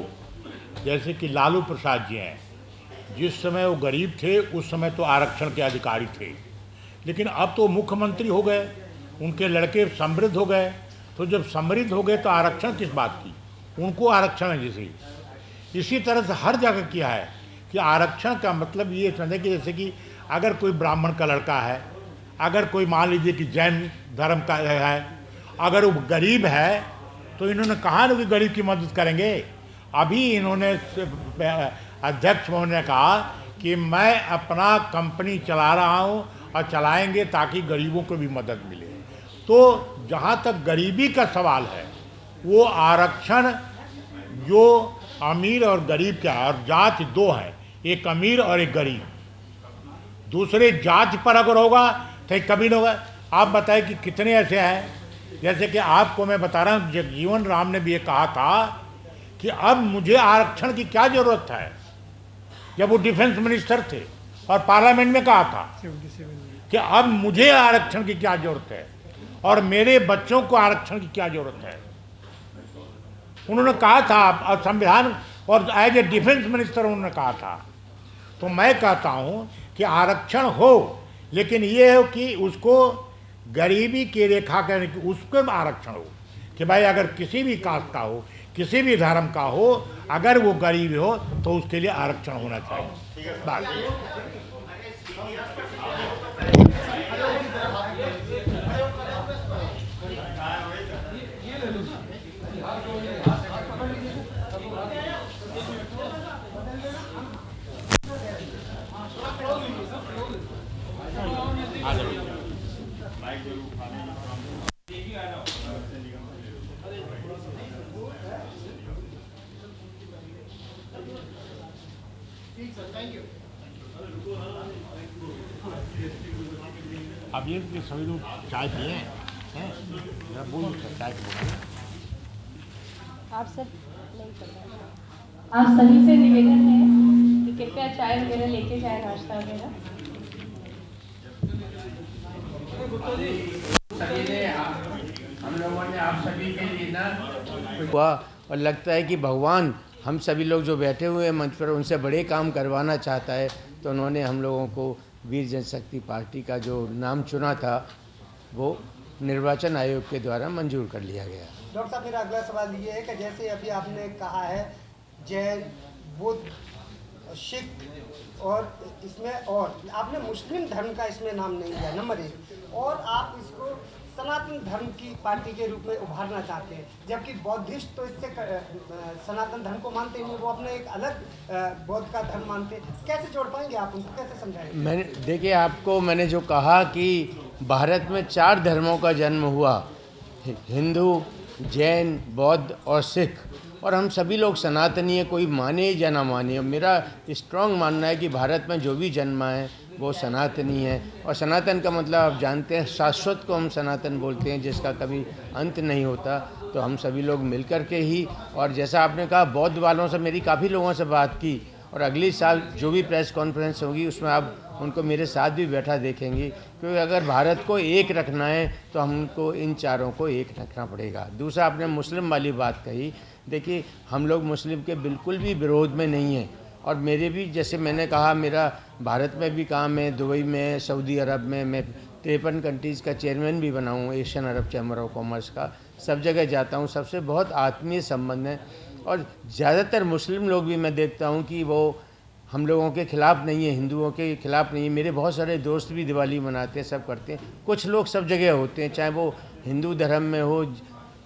जैसे कि लालू प्रसाद जी हैं, जिस समय वो गरीब थे उस समय तो आरक्षण के अधिकारी थे, लेकिन अब तो मुख्यमंत्री हो गए, उनके लड़के समृद्ध हो गए, तो जब समृद्ध हो गए तो आरक्षण किस बात की, उनको आरक्षण है। जैसे इसी तरह से हर जगह किया है कि आरक्षण का मतलब ये समझे कि जैसे कि अगर कोई ब्राह्मण का लड़का है, अगर कोई मान लीजिए कि जैन धर्म का है, अगर वो गरीब है तो इन्होंने कहा ना कि गरीब की मदद करेंगे। अभी इन्होंने अध्यक्ष महोदय ने कहा कि मैं अपना कंपनी चला रहा हूँ और चलाएंगे ताकि गरीबों को भी मदद मिले। तो जहाँ तक गरीबी का सवाल है, वो आरक्षण जो अमीर और गरीब का, और जाति दो है, एक अमीर और एक गरीब, दूसरे जाति पर अगर होगा तो कभी नहीं होगा। आप बताएं कि कितने ऐसे हैं, जैसे कि आपको मैं बता रहा हूँ, जगजीवन राम ने भी ये कहा था कि अब मुझे आरक्षण की क्या जरूरत है, जब वो डिफेंस मिनिस्टर थे और पार्लियामेंट में कहा था कि अब मुझे आरक्षण की क्या जरूरत है और मेरे बच्चों को आरक्षण की क्या जरूरत है। उन्होंने कहा था, और संविधान और एज ए डिफेंस मिनिस्टर उन्होंने कहा था। तो मैं कहता हूँ कि आरक्षण हो, लेकिन ये हो कि उसको गरीबी की रेखा के उसको आरक्षण हो, कि भाई अगर किसी भी कास्ट का हो, किसी भी धर्म का हो, अगर वो गरीब हो तो उसके लिए आरक्षण होना चाहिए। अब ये सभी लोग चाय पिए हैं, बोलो चाय आप सब नहीं कर रहे हैं। आप सभी से निवेदन है कि कृपया चाय वगैरह लेके जाए, नाश्ता वगैरह। हम लोगों ने आप सभी के लिए ना हुआ, और लगता है कि भगवान हम सभी लोग जो बैठे हुए हैं मंच पर उनसे बड़े काम करवाना चाहता है, तो उन्होंने हम लोगों को वीर जनशक्ति पार्टी का जो नाम चुना था वो निर्वाचन आयोग के द्वारा मंजूर कर लिया गया। डॉक्टर साहब, मेरा अगला सवाल ये है कि जैसे अभी आपने कहा है जैन, बुद्ध, सिख और इसमें, और आपने मुस्लिम धर्म का इसमें नाम नहीं लिया, नंबर 1, और आप इसको सनातन धर्म की पार्टी के रूप में उभारना चाहते हैं, जबकि बौद्धिस्ट तो इससे सनातन धर्म को मानते नहीं, वो अपने एक अलग बौद्ध का धर्म मानते हैं। कैसे जोड़ पाएंगे आप उनको, कैसे समझाएंगे? मैंने देखिए, आपको मैंने जो कहा कि भारत में 4 धर्मों का जन्म हुआ, हिंदू, जैन, बौद्ध और सिख, और हम सभी लोग सनातनी हैं, कोई माने या ना माने। मेरा स्ट्रांग मानना है कि भारत में जो भी जन्मा है वो सनातनी है, और सनातन का मतलब आप जानते हैं, शाश्वत को हम सनातन बोलते हैं, जिसका कभी अंत नहीं होता। तो हम सभी लोग मिलकर के ही, और जैसा आपने कहा बौद्ध वालों से मेरी काफ़ी लोगों से बात की, और अगली साल जो भी प्रेस कॉन्फ्रेंस होगी उसमें आप उनको मेरे साथ भी बैठा देखेंगी, क्योंकि अगर भारत को एक रखना है तो हमको इन चारों को एक रखना पड़ेगा। दूसरा, आपने मुस्लिम वाली बात कही, देखिए हम लोग मुस्लिम के बिल्कुल भी विरोध में नहीं हैं, और मेरे भी, जैसे मैंने कहा, मेरा भारत में भी काम है, दुबई में, सऊदी अरब में, मैं 53 कंट्रीज़ का चेयरमैन भी बना हूँ, Asian Arab chamber of commerce का। सब जगह जाता हूँ, सबसे बहुत आत्मीय संबंध है, और ज़्यादातर मुस्लिम लोग भी मैं देखता हूँ कि वो हम लोगों के ख़िलाफ़ नहीं है, हिंदुओं के ख़िलाफ़ नहीं है। मेरे बहुत सारे दोस्त भी दिवाली मनाते हैं, सब करते हैं। कुछ लोग सब जगह होते हैं, चाहे वो हिंदू धर्म में हो,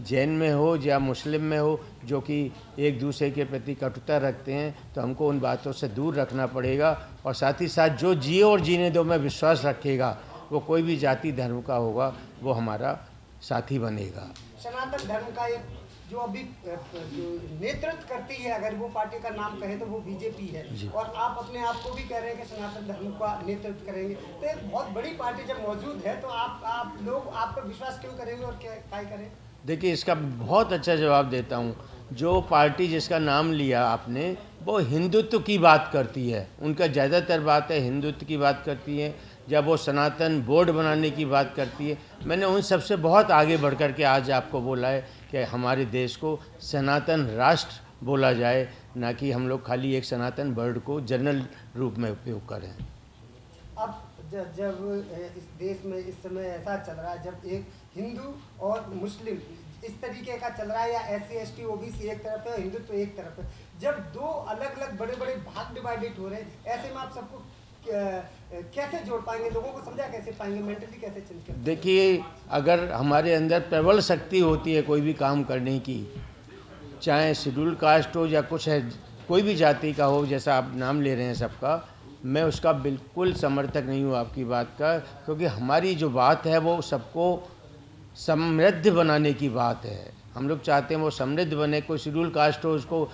जैन में हो या मुस्लिम में हो, जो कि एक दूसरे के प्रति कटुता रखते हैं। तो हमको उन बातों से दूर रखना पड़ेगा, और साथ ही साथ जो जिए और जीने दो में विश्वास रखेगा, वो कोई भी जाति धर्म का होगा, वो हमारा साथी बनेगा। सनातन धर्म का एक जो अभी जो नेतृत्व करती है, अगर वो पार्टी का नाम कहे तो वो बीजेपी है, और आप अपने आप को भी कह रहे हैं कि सनातन धर्म का नेतृत्व करेंगे। तो एक बहुत बड़ी पार्टी जब मौजूद है तो आप लोग आप पर विश्वास क्यों करेंगे और क्या करें? देखिए, इसका बहुत अच्छा जवाब देता हूँ। जो पार्टी जिसका नाम लिया आपने, वो हिंदुत्व की बात करती है, उनका ज़्यादातर बात है हिंदुत्व की बात करती है। जब वो सनातन बोर्ड बनाने की बात करती है, मैंने उन सबसे बहुत आगे बढ़ कर के आज आपको बोला है कि हमारे देश को सनातन राष्ट्र बोला जाए, ना कि हम लोग खाली एक सनातन वर्ड को जनरल रूप में उपयोग करें। अब जब इस देश में इस समय ऐसा चल रहा है, जब एक हिंदू और मुस्लिम इस तरीके का चल रहा है, या SC ST OBC एक तरफ है, हिंदुत्व एक तरफ है, जब दो अलग अलग बड़े बड़े भाग डिवाइडेड हो रहे हैं, ऐसे में आप सबको कैसे जोड़ पाएंगे, लोगों को समझा कैसे पाएंगे, मेंटली कैसे चेंज करेंगे? देखिए, अगर हमारे अंदर प्रबल शक्ति होती है कोई भी काम करने की, चाहे शेड्यूल कास्ट हो या कुछ है, कोई भी जाति का हो, जैसा आप नाम ले रहे हैं सबका, मैं उसका बिल्कुल समर्थक नहीं हूँ आपकी बात का, क्योंकि हमारी जो बात है वो सबको समृद्ध बनाने की बात है। हम लोग चाहते हैं वो समृद्ध बने। कोई शेड्यूल कास्ट हो, उसको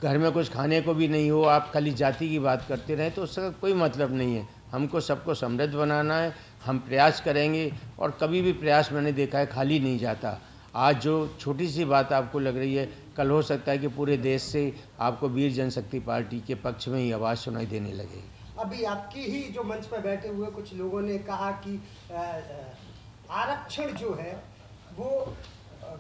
घर में कुछ खाने को भी नहीं हो, आप खाली जाति की बात करते रहें, तो उसका कोई मतलब नहीं है। हमको सबको समृद्ध बनाना है, हम प्रयास करेंगे, और कभी भी प्रयास मैंने देखा है खाली नहीं जाता। आज जो छोटी सी बात आपको लग रही है, कल हो सकता है कि पूरे देश से आपको वीर जनशक्ति पार्टी के पक्ष में ही आवाज़ सुनाई देने लगे। अभी आपकी ही जो मंच पर बैठे हुए कुछ लोगों ने कहा कि आरक्षण जो है वो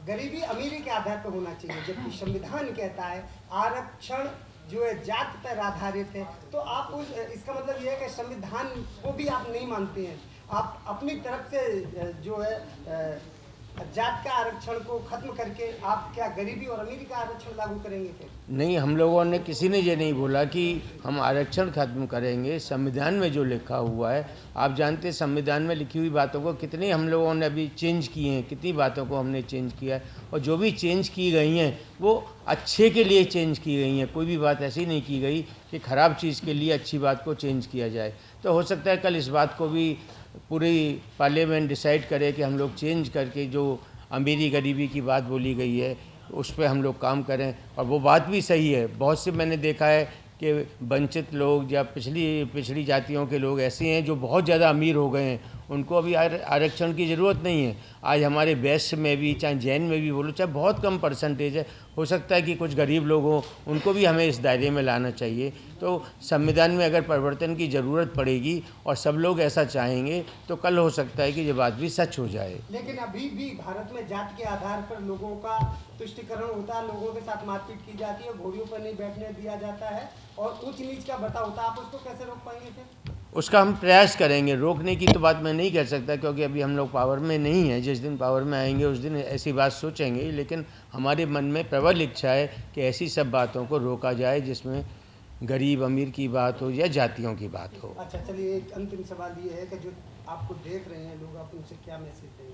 गरीबी अमीरी के आधार पर होना चाहिए, जबकि संविधान कहता है आरक्षण जो है जात पर आधारित है। तो आप इसका मतलब ये है कि संविधान को भी आप नहीं मानते हैं, आप अपनी तरफ से जो है जात का आरक्षण को खत्म करके आप क्या गरीबी और अमीरी का आरक्षण लागू करेंगे फिर? नहीं, हम लोगों ने, किसी ने ये नहीं बोला कि हम आरक्षण खत्म करेंगे। संविधान में जो लिखा हुआ है, आप जानते हैं संविधान में लिखी हुई बातों को कितनी हम लोगों ने अभी चेंज किए हैं, कितनी बातों को हमने चेंज किया है, और जो भी चेंज की गई हैं वो अच्छे के लिए चेंज की गई हैं। कोई भी बात ऐसी नहीं की गई कि ख़राब चीज़ के लिए अच्छी बात को चेंज किया जाए। तो हो सकता है कल इस बात को भी पूरी पार्लियामेंट डिसाइड करे कि हम लोग चेंज करके जो अमीरी गरीबी की बात बोली गई है उस पर हम लोग काम करें। और वो बात भी सही है। बहुत से मैंने देखा है कि वंचित लोग या पिछड़ी जातियों के लोग ऐसे हैं जो बहुत ज़्यादा अमीर हो गए हैं, उनको अभी आरक्षण की ज़रूरत नहीं है। आज हमारे वैश्य में भी, चाहे जैन में भी बोलो, चाहे बहुत कम परसेंटेज है, हो सकता है कि कुछ गरीब लोग हों, उनको भी हमें इस दायरे में लाना चाहिए। तो संविधान में अगर परिवर्तन की ज़रूरत पड़ेगी और सब लोग ऐसा चाहेंगे तो कल हो सकता है कि ये बात भी सच हो जाए। लेकिन अभी भी भारत में जात के आधार पर लोगों का तुष्टिकरण होता है, लोगों के साथ मारपीट की जाती है, घोड़ियों पर नहीं बैठने दिया जाता है और ऊंच नीच का बर्ताव होता है। आप उसको कैसे रोक पाएंगे फिर? उसका हम प्रयास करेंगे। रोकने की तो बात मैं नहीं कर सकता, क्योंकि अभी हम लोग पावर में नहीं हैं। जिस दिन पावर में आएंगे उस दिन ऐसी बात सोचेंगे, लेकिन हमारे मन में प्रबल इच्छा है कि ऐसी सब बातों को रोका जाए जिसमें गरीब अमीर की बात हो या जातियों की बात हो। अच्छा, चलिए एक अंतिम सवाल ये है कि जो आपको देख रहे हैं लोग, आप उनसे क्या मैसेज देंगे?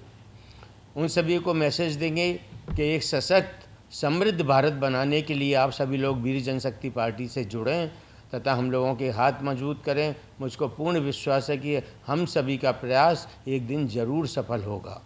उन सभी को मैसेज देंगे कि एक सशक्त समृद्ध भारत बनाने के लिए आप सभी लोग वीर जनशक्ति पार्टी से जुड़ें तथा हम लोगों के हाथ मजबूत करें। मुझको पूर्ण विश्वास है कि हम सभी का प्रयास एक दिन ज़रूर सफल होगा।